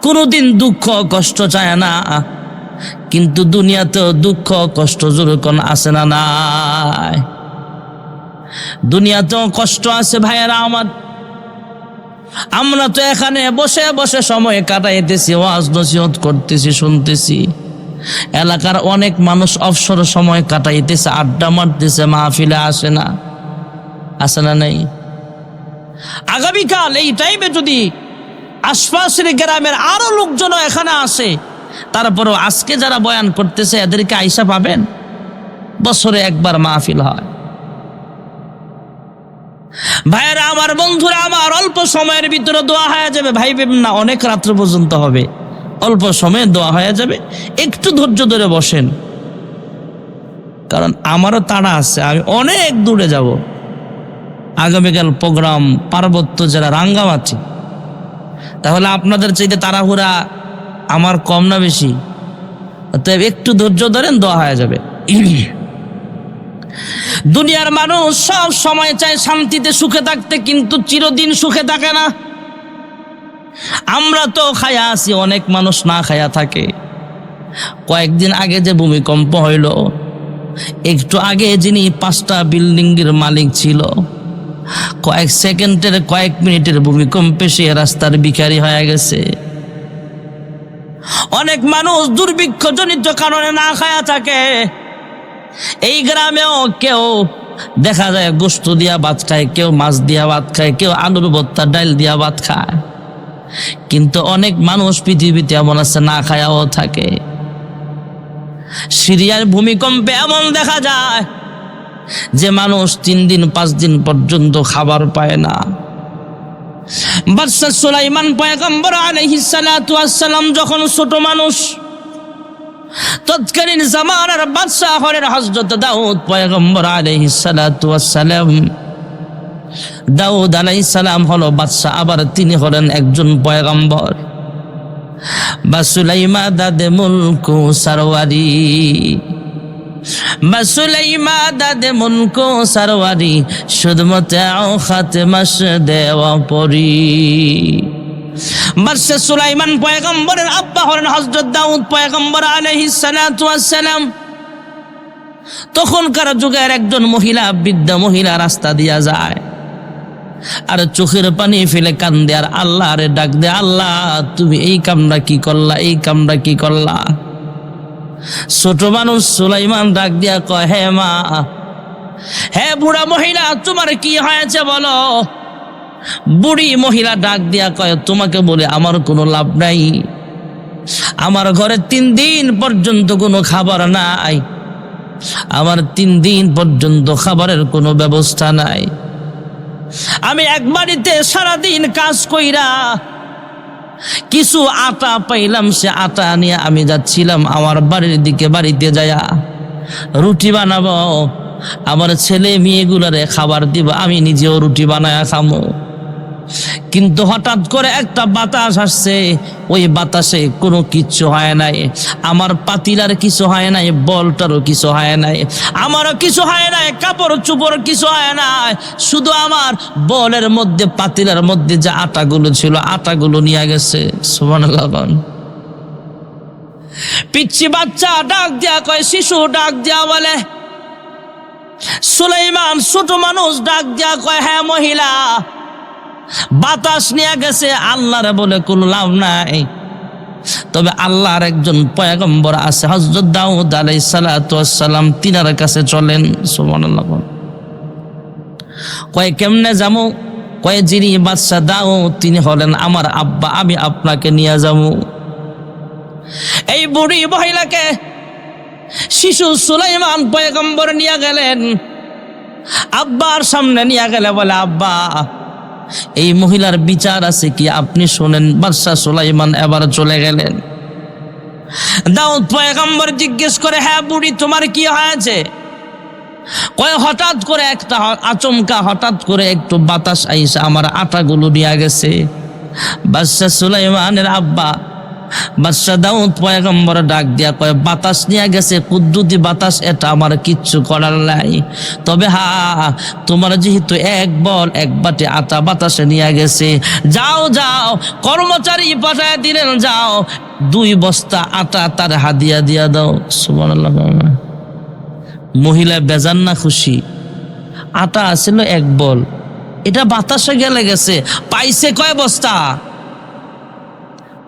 Speaker 1: কোনোদিন দুঃখ কষ্ট চায় না, কিন্তু দুনিয়াতেও দুঃখ কষ্ট জোরকন আছে না নাই? দুনিয়াতেও কষ্ট আছে ভাইয়েরা আমার। আমরা তো এখানে বসে বসে সময় কাটাইতেছি, ওয়াজ নসিহত করতেছি, শুনতেছি। এলাকার অনেক মানুষ অবসর সময় কাটাইতেছে, আড্ডা মারতেছে, মাহফিলে আসে না, আসে না নাই? আগামীকাল এই টাইমে যদি আশপাশের গ্রামের আরো লোকজন এখানে আসে, তারপরও আজকে যারা বয়ান করতেছে এদেরকে আইসা পাবেন? বছরে একবার মাহফিল হয়। ভাইয়েরা আমার, বন্ধুরা আমার, অল্প সময়ের ভিতরে দোয়া হয়ে যাবে। ভাইবেন না অনেক রাত্র পর্যন্ত হবে, অল্প সময়ে দোয়া হয়ে যাবে। একটু ধৈর্য ধরে বসেন, কারণ আমারও তাড়া আছে, আমি অনেক দূরে যাব। আগামীকাল প্রোগ্রাম পার্বত্য জেলা রাঙ্গামাটি। তাহলে আপনাদের চাইতে তাড়াহুড়া আমার কম না বেশি? অতএব একটু ধৈর্য ধরেন, দোয়া হয়ে যাবে। দুনিয়ার মানুষ সব সময় চায় শান্তিতে সুখে থাকতে, কিন্তু চিরদিন সুখে থাকে না। আমরা তো খায়া আছি, অনেক মানুষ না খায়া থাকে। কয়েকদিন আগে যে ভূমিকম্প হইল, একটু আগে যিনি 5টা বিল্ডিং এর মালিক ছিল, কয়েক সেকেন্ডের, কয়েক মিনিটের ভূমিকম্পে সে রাস্তার ভিখারি হয়ে গেছে। অনেক মানুষ দুর্ভিক্ষজনিত কারণে না খায়া থাকে। এই গ্রামেও কেউ দেখা যায় গোশত দিয়া ভাত খায়, কেউ মাছ দিয়া ভাত খায়, কেউ আলুর ভর্তা ডাল দিয়া ভাত খায়। কিন্তু অনেক মানুষ পৃথিবীতে এমন আছে না খায়াও থাকে। সিরিয়ার ভূমিকম্পে এমন দেখা যায় যে মানুষ 3 দিন 5 দিন পর্যন্ত খাবার পায় না। বাদশা সুলাইমান পয়গম্বর আলাইহিস সালাতু ওয়াস সালাম যখন ছোট মানুষ, তৎকালীন জামানার বাদশা হলেন হযরত দাউদ পয়গম্বর আলাইহিস সালাতু ওয়াস সালাম। দাউদ আলাইহিস সালাম হলো বাদশা, আবার তিনি হলেন একজন পয়গম্বর। বা সুলাইমা দাদে মুলকু সারওয়ারি, বা সুলাইমা দাদে মুলকু সারওয়ারি, শুধমতাও খাতমাস দেওয়া পরি। বাদশা সুলাইমান পয়গম্বরের আব্বা হলেন হযরত দাউদ পয়গম্বর আলাইহিস সালাতু ওয়াস সালাম। তখনকার যুগের একজন মহিলা, বৃদ্ধা মহিলা রাস্তা দিয়া যায়, আর চোখের পানি ফেলে কান্দে, আর আল্লাহরে ডাক দে, আল্লাহ তুমি এই কামটা কি করলা, এই কামটা কি করলা? ছোট মানুষ সুলাইমান ডাক দিয়া কয়, হে মা, হে বুড়া মহিলা, তোমার কি হয়েছে বলো? বুড়ি মহিলা ডাক দিয়া কয়, তোমাকে বলে আমার কোনো লাভ নাই। আমার ঘরে 3 দিন পর্যন্ত কোনো খাবার নাই, আমার 3 দিন পর্যন্ত খাবারের কোনো ব্যবস্থা নাই। আমি এক বাড়িতে সারাদিন কাজ কইরা কিছু আটা পাইলাম, সে আটা নিয়ে আমি যাচ্ছিলাম আমার বাড়ির দিকে। বাড়িতে যায়া রুটি বানাবো, আমার ছেলে মেয়েগুলারে খাবার দিব, আমি নিজেও রুটি বানায়া খামো। কিন্তু হঠাৎ করে একটা বাতাস আসছে, ওই বাতাসে কোনো কিচ্ছু হয় নাই। আমার পাতিলার কিছু হয় নাই, বলটারও কিছু হয় নাই, আমারও কিছু হয় নাই, কাপড় চুপড় কিছু হয় নাই। শুধু আমার বলের মধ্যে, পাতিলার মধ্যে যে আটাগুলো ছিল, আটাগুলো নিয়ে গেছে। সুবহানাল্লাহ। পিচ্চি বাচ্চা ডাক দিয়া কয়, শিশু ডাক দিয়া বলে, সুলাইমান ছোট মানুষ ডাক দিয়া কয়, হ্যাঁ মহিলা, বাতাস নিয়ে গেছে, আল্লাহরে বলে কোনো লাভ নাই। তবে আল্লাহর একজন পয়গম্বর আছে, হযরত দাউদ আলাইহিস সালাতু ওয়াস সালাম, তিনার কাছে চলেন। সুবহানাল্লাহ। কয় কেমনে যাবো? কয় যিনি বাদশা দাউদ তিনি হলেন আমার আব্বা, আমি আপনাকে নিয়ে যাবো। এই বুড়ি মহিলাকে শিশু সুলাইমান পয়গম্বর নিয়ে গেলেন, আব্বার সামনে নিয়ে গেলে বলে, আব্বা এই মহিলার বিচার আছে কি আপনি শোনেন। বাদশা সুলাইমান এবার চলে গেলেন। দাউদ পয়গম্বর জিজ্ঞেস করে, হ্যাঁ বুড়ি তোমার কি হয়েছে? কয় হঠাৎ করে একটা আচমকা, হঠাৎ করে একটু বাতাস আইসা আমার আটাগুলো নিয়ে গেছে। বাদশা সুলাইমানের আব্বা বাদশা দাউদ পয়গম্বর ডাক দিয়া কয়, বাতাস নিয়ে গেছে, কুদ্দুতি বাতাস, এটা আমার কিচ্ছু করার নাই। তবে তোমার যেহেতু এক বল এক বাটি আটা বাতাসে নিয়ে গেছে, যাও যাও, কর্মচারী পাঠায় দিলেন, যাও 2 বস্তা আটা তার হাদিয়া দিয়া দাও। সুবহানাল্লাহ। মহিলা বেজান না খুশি? আটা আছিল 1 বল, এটা বাতাসে গেলে গেছে, পাইছে কয় বস্তা?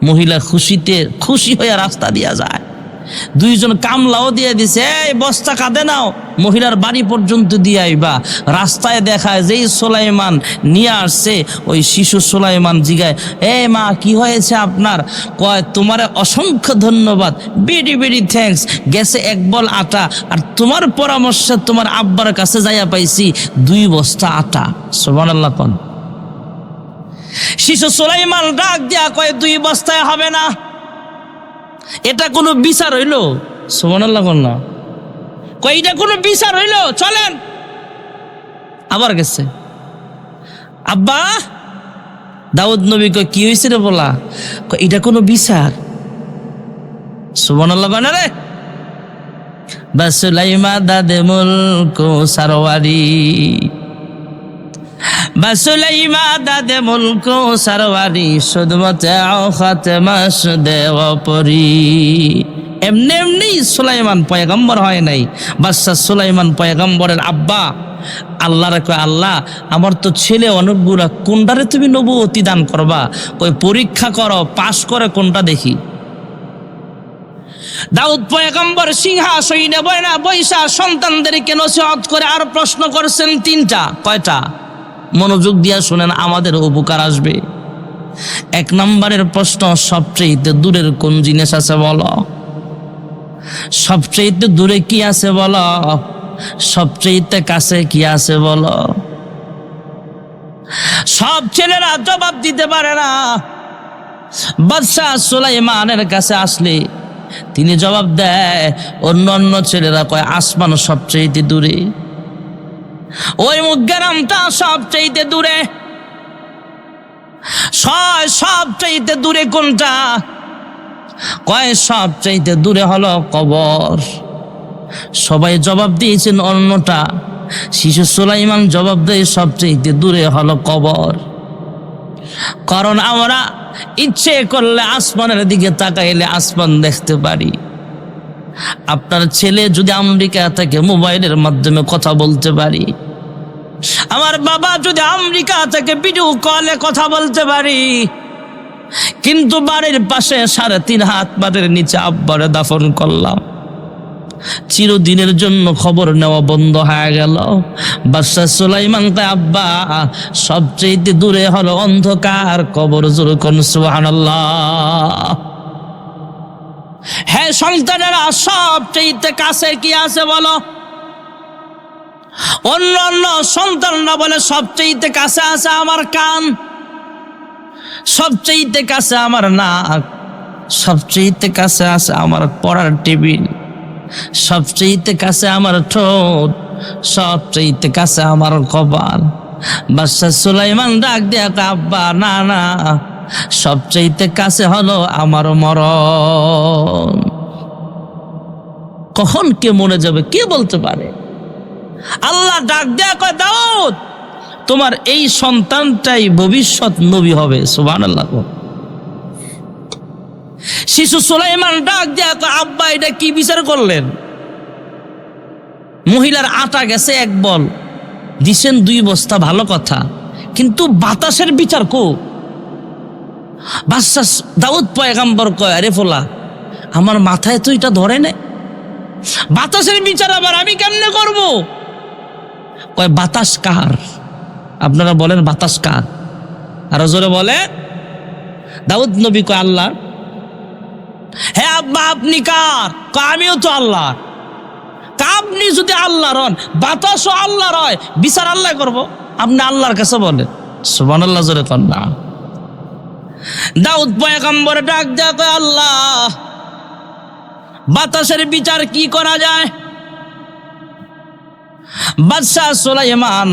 Speaker 1: মহিলা খুশিতে খুশি হয়ে রাস্তা দিয়া যায়। দুইজন কামলাও দিয়ে দিছে, এই বস্তা কাঁধে নাও, মহিলার বাড়ি পর্যন্ত দিয়ে আইবা। রাস্তায় দেখায় যেই সুলাইমান নিয়ে আসছে, ওই শিশু সুলাইমান জিগায়, এ মা কি হয়েছে আপনার? কয় তোমার অসংখ্য ধন্যবাদ, বেরি বেরি থ্যাঙ্কস, গেছে এক বল আটা, আর তোমার পরামর্শে তোমার আব্বার কাছে যাইয়া পাইছি 2 বস্তা আটা। সুবহানাল্লাহ। কোন শিশু সুলাইমান ডাক দিয়া কয় 2 বস্তায় হবে না, এটা কোনো বিচার হইল? সুবহানাল্লাহ। কোন না কয় এটা কোনো বিচার হইল, চলেন। আবার গেছে, আব্বা দাউদ নবী কয় কি হয়েছে রে বলা? কয় এটা কোনো বিচার? সুবহানাল্লাহ। কোন রে বাসুলাইমা দাদে মুলক সারওয়ারি, বাসুলাইমা দাদে মুলক সারওয়ারি, সুদমতে খাতেমাস দেওয়া পরি। এমনি এমনি সুলাইমান পয়গম্বর হয় নাই। বাদশা সুলাইমান পয়গম্বরের আব্বা আল্লাহর কয়, আল্লাহ আমার তো ছেলে অনেকগুলা, কোনটারে তুমি নবুয়তি দান করবা? কই পরীক্ষা করো, পাশ করে কোনটা দেখি। দাউদ পয়গম্বর সিংহাসনে বৈশা সন্তানদেরকে নসিহত করে আর প্রশ্ন করছেন 3টা। কয়টা? মনোযোগ দিয়া শুনেন, আমাদের উপকার আসবে। 1 নম্বরের প্রশ্ন, সবচেয়ে দূরের কোন জিনিস আছে বলো? সবচেয়ে দূরে কি আছে বলো? সবচেয়ে কাছে কি আছে বলো? সব ছেলেরা জবাব দিতে পারে না। বাদশা সুলাইমানের কাছে আসলে তিনি জবাব দেয়, অন্য অন্য ছেলেরা কয় আসমান সবচেয়ে দূরে, ওই গ্রামটা সবচেয়ে দূরে। সবচেয়ে দূরে কোনটা? কয় সবচেয়ে দূরে হলো কবর। সবাই জবাব দিয়েছেন অন্যটা। শিশু সুলাইমান জবাব দেয় সবচেয়ে দূরে হলো কবর। কারণ আমরা ইচ্ছে করলে আসমানের দিকে তাকাইলে আসমান দেখতে পারি। আপনার ছেলে যদি আমেরিকা থেকে মোবাইলের মাধ্যমে কথা বলতে পারি, আমার বাবা যদি আমেরিকা থেকে ভিডিও কলে কথা বলতে পারি, কিন্তু বাড়ির পাশে 3.5 হাত মাটির নিচে আব্বারে দাফন করলাম, চিরদিনের জন্য খবর নেওয়া বন্ধ হয়ে গেল। বাদশা সুলাইমান কয়, আব্বা সবচেয়ে দূরে হলো অন্ধকার কবর। জোরে কোন সুবহানাল্লাহ। হ্যাঁ সন্তানেরা, সবচেয়ে কাছে কি আছে বলো? অন্য অন্য সন্তানরা বলে সবচেয়ে কাছে আছে আমার কান, সবচেয়ে কাছে আমার নাক, সবচেয়ে কাছে আছে আমার পড়ার টেবিল, সবচেয়ে কাছে আমার ঠোঁট, সবচেয়ে কাছে আমার কপাল। বাদশা সুলাইমান ডাক দিয়া কয়, আব্বা না না, সবচেয়ে কাছে হলো আমার মরণ। কখন কে মরে যাবে কে বলতে পারে? আল্লাহ ডাক দেয়া কয়, দাউদ তোমার এই সন্তানটাই ভবিষ্যৎ নবী হবে। সুবহানাল্লাহ। শিশু সুলাইমান ডাক দেয়া কয়, আব্বা এটা কি বিচার করলেন? মহিলার আটা গেছে 1 বল, দিছেন 2 বস্তা, ভালো কথা, কিন্তু বাতাসের বিচার কো? বাদশা দাউদ পয়গম্বর কয়, আরে ফোলা আমার মাথায় তো এটা ধরে না, বাতাসের বিচার আবার আমি কেমনে করব? কয় বাতাস কার? আপনারা বলেন বাতাস কার? আরো জোরে বলে। দাউদ নবী কয় আল্লাহ। হ্যাঁ আব্বা আপনি কার? কয় আমিও তো আল্লাহ। আপনি যদি আল্লাহর হন, বাতাসও আল্লাহর হয়, বিচার আল্লাহ করব, আপনি আল্লাহর কাছে বলেন। সুবহানাল্লাহ। জোরে কর না। দাউদ পয়গম্বর ডাক দেয়া কয়, আল্লাহ বাতাসের বিচার কি করা যায়? বাদশা সুলাইমান,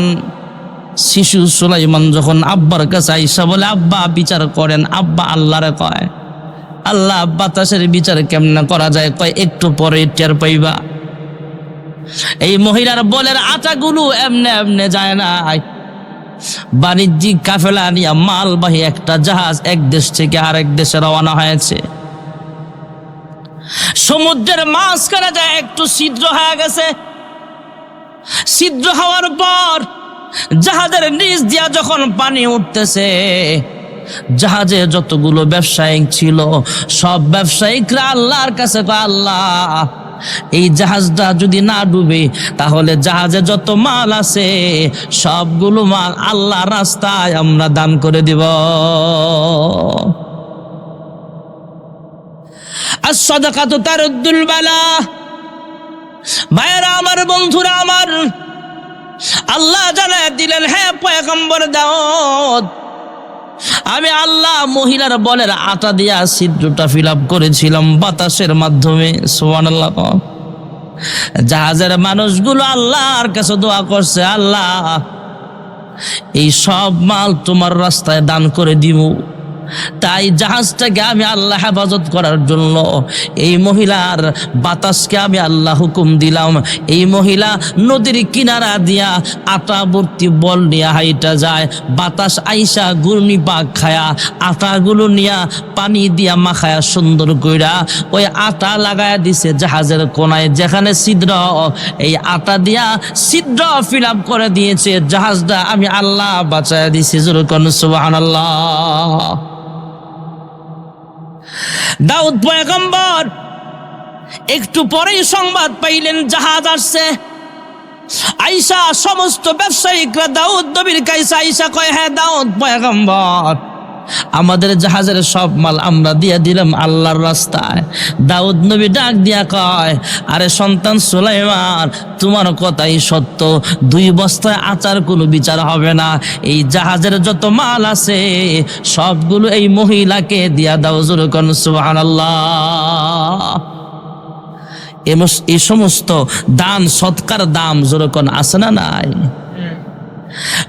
Speaker 1: শিশু সুলাইমান যখন আব্বার কাছে আইসা বলে, আব্বা বিচার করেন, আব্বা আল্লাহরে কয়, আল্লাহ বাতাসের বিচার কেমনে করা যায়? কয় একটু পরে টের পাইবা। এই মহিলার বলের আটাগুলো এমনে এমনে যায় না। বাণিজ্যিক কাফেলা নিয়ে মালবাহী একটা জাহাজ এক দেশ থেকে আরেক দেশে রওনা হয়েছে। সমুদ্রের মাঝখানে যায় একটু ছিদ্র হয়ে গেছে। ছিদ্র হওয়ার পর জাহাজের নিচ দিয়া যখন পানি উঠতেছে, জাহাজে যতগুলো ব্যবসায়িক ছিল সব ব্যবসায়িকরা আল্লাহর কাছে কয়, আল্লাহ এই জাহাজটা যদি না ডুবে তাহলে জাহাজে যত মাল আছে সবগুলো মাল আল্লাহর রাস্তায় আমরা দান করে দিব। as-sadaqatu taruddul bala। ভাইরা আমার, বন্ধুরা আমার, আল্লাহ জানায় দিলেন, হ্যাঁ পয়গম্বর দাউদ, আমি আল্লাহ মহিলার বলের আটা দিয়া ছিদ্রটা ফিল আপ করেছিলাম বাতাসের মাধ্যমে। সুবহানাল্লাহ। জাহাজের মানুষগুলো আল্লাহর কাছে দোয়া করছে, আল্লাহ এই সব মাল তোমার রাস্তায় দান করে দিব। তাই জাহাজটাকে আমি আল্লাহ হেফাজত করার জন্য এই মহিলার বাতাসকে আমি আল্লাহ হুকুম দিলাম। এই মহিলা নদীর কিনারা দিয়া আটা ভর্তি বল নিয়ে হাইটা যায়। বাতাস আইসা ঘূর্ণি পাক খায়া আটাগুলো নিয়া পানি দিয়া মাখায়া সুন্দর কইরা ওই আটা লাগায়া দিছে জাহাজের কোনায় যেখানে ছিদ্র, এই আটা দিয়া ছিদ্র ফিল আপ করে দিয়েছে। জাহাজটা আমি আল্লাহ বাঁচায়া দিছি। যেরকম সুবহানাল্লাহ। দাউদ পয়গম্বর একটু পরেই সংবাদ পাইলেন জাহাজ আসছে। আইসা সমস্ত ব্যবসায়িকরা দাউদ নবীর কাছে আইসা কয়, হ্যাঁ দাউদ পয়গম্বর, আমাদের জাহাজের সব মাল আমরা দিয়ে দিলাম আল্লাহর রাস্তায়। দাউদ নবী ডাক দিয়া কয়, আরে সন্তান সুলাইমান, তোমার কথাই সত্য, 2 বস্তায় আচার কোনো বিচার হবে না। এই জাহাজের যত মাল আছে সবগুলো এই মহিলাকে দিয়া দাও। যেরকম সুবহানাল্লাহ। এই সমস্ত দান সৎকার দাম যেরকম আছে না নাই?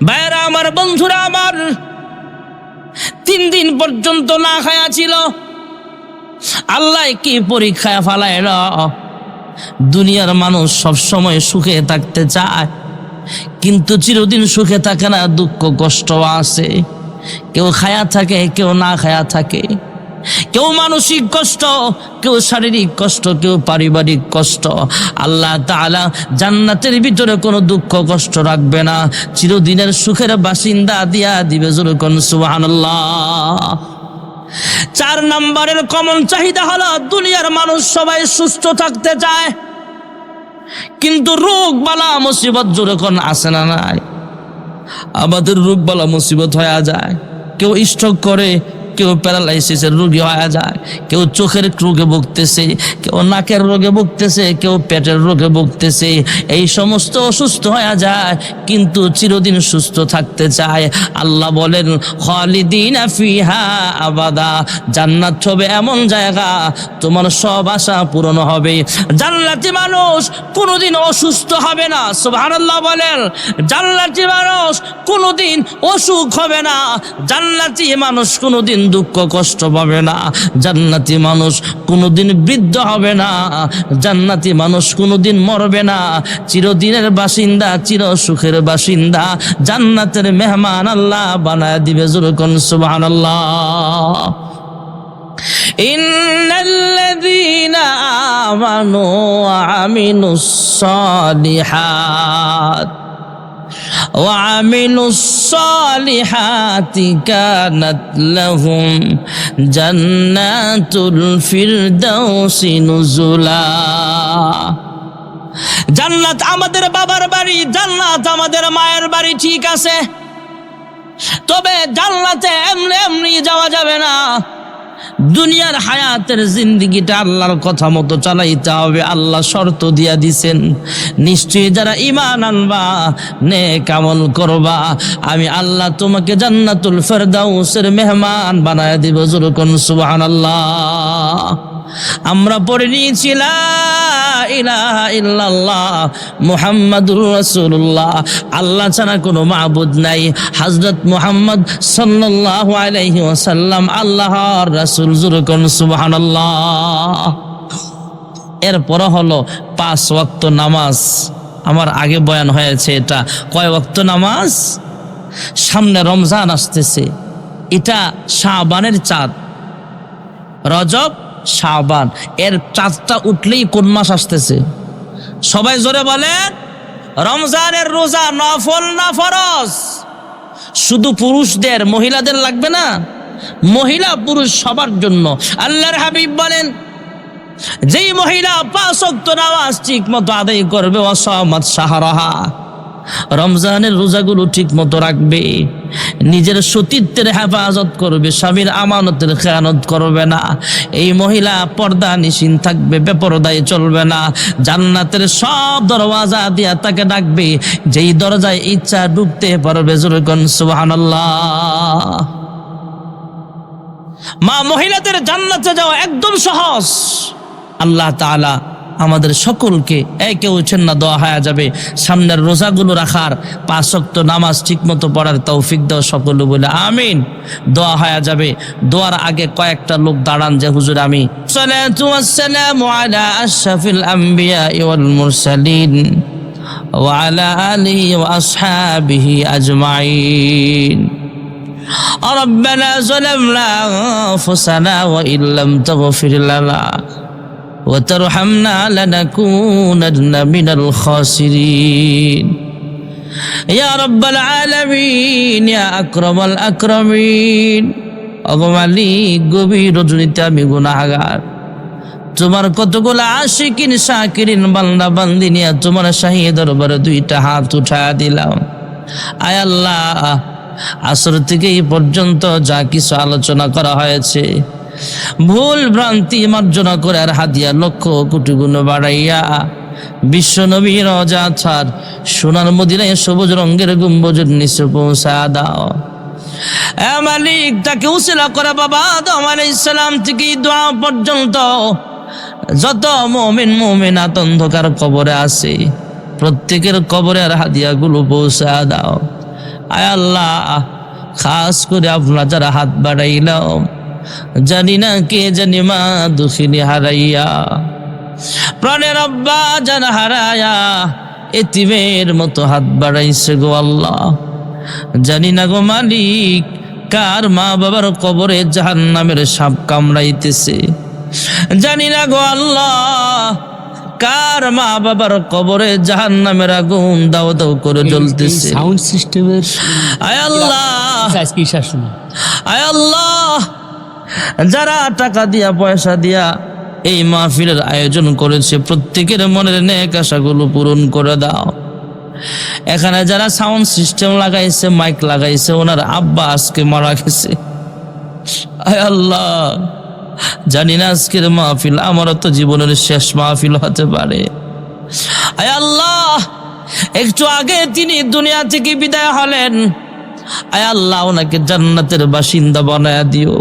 Speaker 1: ভাইরা আমার, বন্ধুরা আমার, 3 দিন পর্যন্ত না খায়া ছিল। আল্লাহ কি পরীক্ষায় ফালাইল। দুনিয়ার মানুষ সব সময় সুখে থাকতে চায়, কিন্তু চিরদিন সুখে থাকে না, দুঃখ কষ্ট আছে। কেউ খায়া থাকে, কেউ না খায়া থাকে, কেউ মানসিক কষ্ট, কেউ শারীরিক কষ্ট, কেউ পারিবারিক কষ্ট। আল্লাহ তাআলা জান্নাতের ভিতরে কোনো দুঃখ কষ্ট রাখবে না, চিরদিনের সুখের বাসিন্দা দিয়া দিবে। যেরকম সুবহানাল্লাহ। 4 নম্বরের কমন চাহিদা হলো দুনিয়ার মানুষ সবাই সুস্থ থাকতে চায়, কিন্তু রোগ বালা মুসিবত যেরকম আসে না নাই? আমাদের রোগ বালা মুসিবত হয়ে যায়। কেউ স্ট্রোক করে, কেউ প্যারালাইসিসের রোগী হয়ে যায়, কেউ চোখের রোগে ভুগতেছে, কেউ নাকের রোগে ভুগতেছে, কেউ পেটের রোগে ভুগতেছে। এই সমস্ত অসুস্থ হয়ে যায়, কিন্তু চিরদিন সুস্থ থাকতে চায়। আল্লাহ বলেন, খালিদিনা ফিহা আবাদা, জান্নাত হবে এমন জায়গা তোমার সব আশা পূরণ হবে। জান্নাতি মানুষ কোনোদিন অসুস্থ হবে না। সুবহানাল্লাহ বলেন। জান্নাতি মানুষ কোনোদিন অসুখ হবে না। জান্নাতি মানুষ কোনোদিন দুঃখ কষ্ট পাবে না। জান্নাতি মানুষ কোনোদিন বৃদ্ধ হবে না। জান্নাতি মানুষ কোনোদিন মরবে না। চিরদিনের বাসিন্দা, চির সুখের বাসিন্দা, জান্নাতের মেহমান আল্লাহ বানায় দিবে। যেরকম সুবহানাল্লাহ। ইন্নাল্লাযীনা আমানু ওয়া আমিলুস সালিহাত وعملوا الصالحات كانت لهم جنات الفردوس نزلا। জান্নাত আমাদের বাবার বাড়ি, জান্নাত আমাদের মায়ের বাড়ি, ঠিক আছে, তবে জান্নাতে এমনি এমনি যাওয়া যাবে না। দুনিয়ার হায়াতের জিন্দেগিটা আল্লাহর কথা মতো চালাইতে হবে। আল্লাহ শর্ত দিয়া দিছেন, নিশ্চয়ই যারা ঈমান আনবা, নেক আমল করবা, আমি আল্লাহ তোমাকে জান্নাতুল ফেরদাউসের মেহমান বানায় দিব। যেরকম সুবহানাল্লাহ। আমরা পড়ে নিয়েছি লা ইলাহা ইল্লাল্লাহ মুহাম্মাদুর রাসূলুল্লাহ, আল্লাহ ছাড়া কোনো মাবুদ নাই। হযরত মুহাম্মদ সাল্লাল্লাহু আলাইহি ওয়াসাল্লাম আল্লাহর রাসূল। যেরকম সুবহানাল্লাহ। এরপর হলো 5 ওয়াক্ত নামাজ। আমার আগে বয়ান হয়েছে এটা। কয় ওয়াক্ত নামাজ? সামনে রমজান আসতেছে, এটা শাবানের চাঁদ, রজব শাবান, এর চাঁদটা উঠলেই কোন মাস আসতেছে? সবাই জোরে বলেন। রমজানের রোজা নফল না ফরজ? শুধু পুরুষদের, মহিলাদের লাগবে না? মহিলা পুরুষ সবার জন্য। আল্লাহর হাবিব বলেন, যেই মহিলা 5 ওয়াক্ত নামাজ ঠিক মতো আদায় করবে, ওয়াসামাত শাহরাহা, রমজানের রোজাগুলো ঠিক মতো রাখবে, নিজের সতীত্বের হেফাজত করবে, স্বামীর আমানতের খেয়ানত করবে না, এই মহিলা পর্দা নিশীন থাকবে, বেপরদায় চলবে না, জান্নাতের সব দরওয়াজা দিয়া তাকে ডাকবে, যেই দরজায় ইচ্ছা ঢুকতে পারবে। জোরে কোন সুবহানাল্লাহ। মা মহিলাদের জান্নাতে যাওয়া একদম সহজ। আল্লাহ তাআলা আমাদের সকলকে একে উঠেন না দোয়া হয়ে যাবে, সামনের রোজাগুলো রাখার, 5 ওয়াক্ত নামাজ ঠিক মতো পড়ার তৌফিক দাও সকলে বলে আমিন। দোয়া হয়ে যাবে। দোয়ার আগে কয়েকটা লোক দাঁড়ান যে হুজুর আমি সালাতু ওয়াসসালামু আলা আশরাফিল আম্বিয়া ওয়াল মুরসালিন ওয়া আলা আলিহি ওয়া আসহাবিহি আজমাইন। ربنا ظلمنا أنفسنا وإن لم تغفر لنا وترحمنا لنكونن من الخاسرين يا رب العالمين يا أكرم الأكرمين। মালিক, গভীর রজনীতে আমি গুনাহগার, তোমার কতগুলো আশিকিন শাকিরিন বান্দা বান্দি নিয়ে তোমার শাহী দরবারে 2টা হাত উঠায়া দিলাম। আয় আল্লাহ, আসর থেকে এই পর্যন্ত যা কিছু আলোচনা করা হয়েছে, ভুল ভ্রান্তি মার্জনা করে আর হাদিয়া লক্ষ কোটি গুণ বাড়াইয়া বিশ্ব নবীর রওজা ছাড় সোনার মদিনায় সবুজ রঙের গম্বুজের নিচে পৌঁছা দাও। এ মালিক, তাকে উসিলা করে বাবা আদম আলাইহিস সালাম থেকে দোয়া পর্যন্ত যত মুমিন মুমিনাত অন্ধকার কবরে আছে, প্রত্যেকের কবরের হাদিয়াগুলো পৌঁছা দাও। আয় আল্লাহ, খাস করে আপনারা যারা হাত বাড়াইলাম, জানি না কে জানি মা দুঃখিনী হারাইয়া, প্রাণের আব্বা যারা হারায়া এতিমের মতো হাত বাড়াইছে গো আল্লাহ, জানি না গো মালিক কার মা বাবার কবরে জাহান্নামের সাপ কামড়াইতেছে, জানি না গো আল্লাহ কার মা বাবার কবরে জাহান্নামের আগুন দাও দাও করে জ্বলতেছে।
Speaker 2: সাউন্ড সিস্টেমের
Speaker 1: আয় আল্লাহ, আয় আল্লাহ, যারা টাকা দিয়া পয়সা দিয়া এই মাহফিলের আয়োজন করেছে, প্রত্যেকের মনের নেক আশাগুলো পূরণ করে দাও। এখানে যারা সাউন্ড সিস্টেম লাগাইছে, মাইক লাগাইছে, ওনার আব্বা আজকে মারা গেছে। আয় আল্লাহ, জানি না আজকের মাহফিল আমারও তো জীবনের শেষ মাহফিল হতে পারে। আয় আল্লাহ, একটু আগে তিনি দুনিয়া থেকে বিদায় হলেন। আয় আল্লাহ, ওনাকে জান্নাতের বাসিন্দা বানায়া দিও।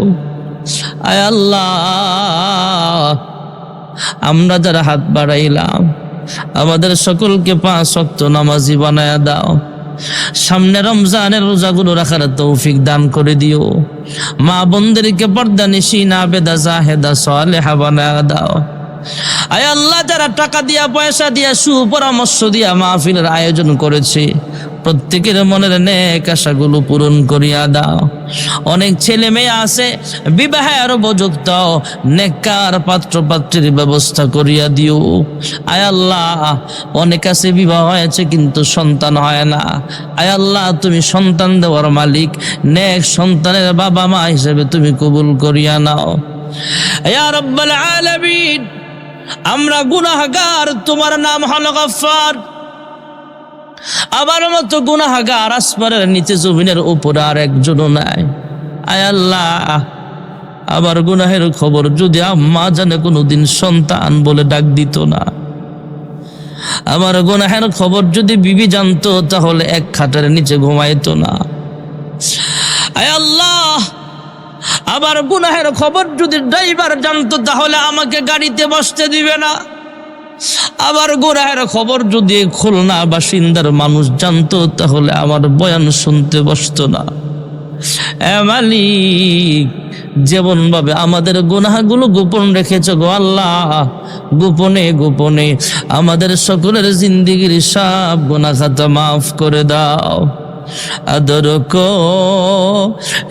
Speaker 1: আয় আল্লাহ, আমরা যারা হাত বাড়াইলাম, আমাদের সকলকে 5 ওয়াক্ত নামাজি বানায়া দাও। সামনে রমজানের রোজাগুলো রাখার তৌফিক দান করে দিও। মা বোনদেরকে পর্দা নিশিন আবেদা জাহেদা সালেহা বানায়া দাও। আয় আল্লাহ, যারা টাকা দিয়া পয়সা দিয়া সুপরামর্শ দিয়া মাহফিলের আয়োজন করেছে, প্রত্যেকের মনের নেক আশাগুলো পূরণ করিয়া দাও। অনেক ছেলে মেয়ে আছে বিবাহের উপযুক্ত, নেককার পাত্র পাত্রীর ব্যবস্থা করিয়া দিও। আয় আল্লাহ, অনেক আছে বিবাহ হয়েছে কিন্তু সন্তান হয় না। আয় আল্লাহ, তুমি সন্তান দেওয়ার মালিক, নেক সন্তানের বাবা মা হিসেবে তুমি কবুল করিয়া নাও। ইয়া রাব্বাল আলামিন, আমরা গুনাহগার, তোমার নাম হলো গফফার। আমার মতো গুনাহগার আসমানের নিচে জমিনের উপরে আর একজনও নাই। আয় আল্লাহ, আমার গুনাহের খবর যদি আম্মা জানে কোনোদিন সন্তান বলে ডাক দিত না, আমার গুনাহের খবর যদি বিবি জানতো তাহলে এক খাটের নিচে ঘুমাইতো না। আয় আল্লাহ, আমার গুনাহের খবর যদি ড্রাইভার জানতো তাহলে আমাকে গাড়িতে বসতে দিবে না। আবার গুনাহের খবর যদি খুলনা বাসিন্দার মানুষ জানতো তাহলে আমার বয়ান শুনতে বসতো না। এ মালিক, যেমন ভাবে আমাদের গুনাহগুলো গোপন রেখেছ গো আল্লাহ, গোপনে গোপনে আমাদের সকলের জিন্দেগির সব গুনাহ খাতা মাফ করে দাও। আদর কো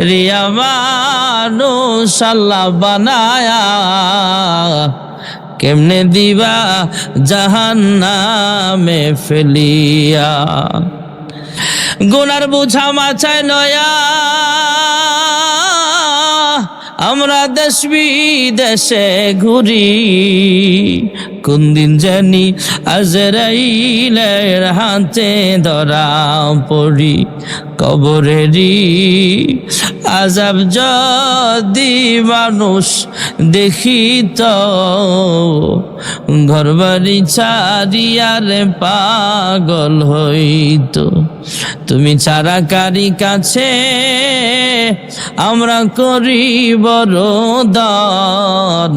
Speaker 1: রিয়া মানুষ আল্লাহ বানায়া, কেমনে দিবা জাহান্নামে ফেলিয়া। গুনার বোঝা মাথায় নয়া, আমরা দেশ বিদেশে ঘুরি, কোন দিন জানি আজরাইলের হাতে ধরা পড়ি। কবরেরই আযাব যদি মানুষ দেখিত, ঘরবাড়ি ছাড়িয়ারে পাগল হইত। তুমি ছাড়া কারি কাছে আমরা করি বড় দান,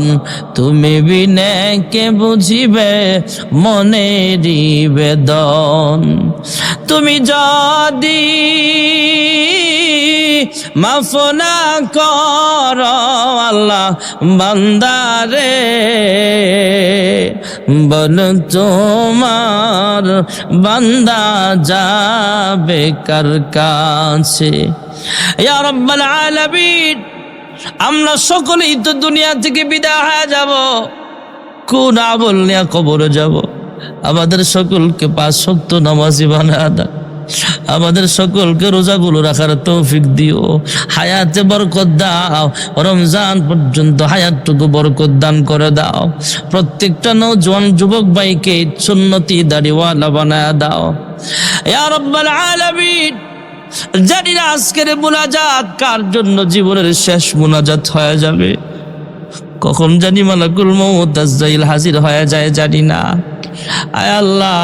Speaker 1: তুমি বিনে কে বুঝিবে মনেরই বেদন। তুমি যদি মাফ না কর আল্লাহ বান্দারে, বল তোমার বান্দা যাবে কার কাছে। ইয়া রাব্বাল আলামিন, আমরা সকলেই তো দুনিয়া থেকে বিদায় হয়ে যাব, কোন আমল নিয়ে কবরে যাব। আমাদের সকলকে 5 ওয়াক্ত নামাজি বানায় দাও, আমাদের সকলকে রোজাগুলো রাখার তৌফিক দিও, হায়াতে বরকত দাও, রমজান পর্যন্ত হায়াতটুকু বরকত দান করে দাও। প্রত্যেকটা নওজোয়ান যুবক ভাইকে সুন্নতি দাড়িওয়ালা বানায় দাও ইয়া রাব্বাল আলামিন। জানি না আজকের মুনাজাত কার জন্য জীবনের শেষ মুনাজাত হয়ে যাবে, কখন জানি মালাকুল মউত আজরাইল হাজির হয়ে যায় জানি না। আয় আল্লাহ,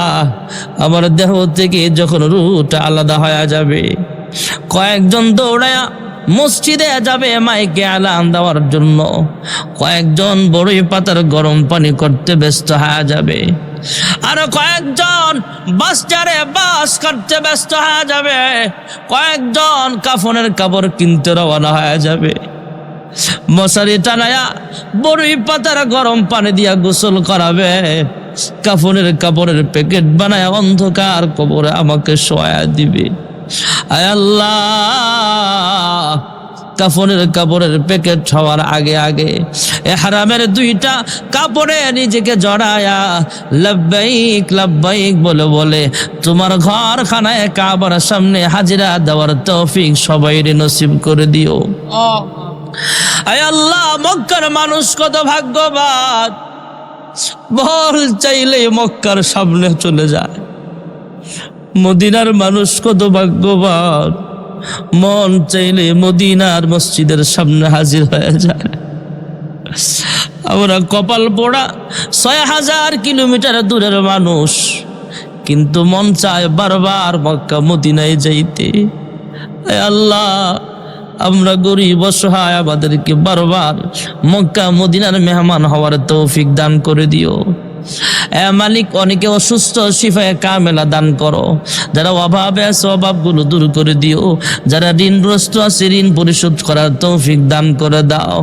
Speaker 1: আমার দেহ থেকে যখন রূহটা আলাদা হয়ে যাবে, কয়েকজন দৌড়ায়া মসজিদে যাবে মাইকে আলান দেওয়ার জন্য, কয়েকজন বড়ই পাতার গরম পানি করতে ব্যস্ত হয়ে যাবে, আর কয়েকজন বাসচারে বাস কাটতে ব্যস্ত হয়ে যাবে, কয়েকজন কাফনের কাপড় কিনতে রওনা হয়ে যাবে। মশারি টানায়া বড়ই পাতার গরম পানি দিয়া গোসল করাবে, কাফনের কাপড়ের প্যাকেট বানায় অন্ধকার কবরে আমাকে শোয়া দিবে। আয় আল্লাহ, কাফনের কাপড়ের প্যাকেট হওয়ার আগে আগে ইহরামের 2টা কাপড়ে নিজেকে জড়ায়া লব্বাইক লব্বাইক বলে বলে তোমার ঘরখানায় কাবার সামনে হাজিরা দেওয়ার তৌফিক সবাইরে নসিব করে দিও। আয় আল্লাহ, মক্কার মানুষ কত ভাগ্যবান, বল চাইলে মক্কার সামনে চলে যায়। মদিনার মানুষ কত ভাগ্যবান, মন চাইলে মদিনার মসজিদের সামনে হাজির হয়ে যায়। আমরা কপাল পোড়া 6000 কিলোমিটার দূরের মানুষ, কিন্তু মন চায় বারবার মক্কা মদিনায় যাইতে। আল্লাহ, আমরা গরিব অসহায়, আমাদেরকে বারবার মক্কা মদিনার মেহমান হওয়ার তৌফিক দান করে দিও। মালিক, অনেকে অসুস্থ, শিফায়ে কামেলা দান করো। যারা অভাবে আছে অভাবগুলো দূর করে দিও। যারা ঋণগ্রস্ত আছে ঋণ পরিশোধ করার তৌফিক দান করে দাও।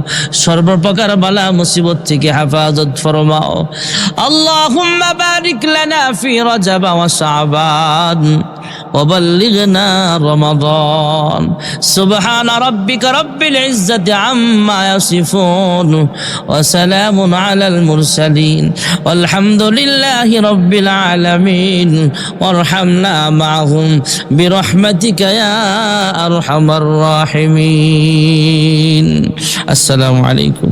Speaker 1: সর্বপ্রকার বালা মুসিবত থেকে হেফাজত ফরমাও। আল্লাহুম্মা বারিক লানা ফি রজব ওয়া শাবান وبلغنا رمضان سبحان ربك رب العزة عما يصفون وسلام على المرسلين والحمد لله رب العالمين وارحمنا معهم برحمتك يا أرحم الراحمين. السلام عليكم.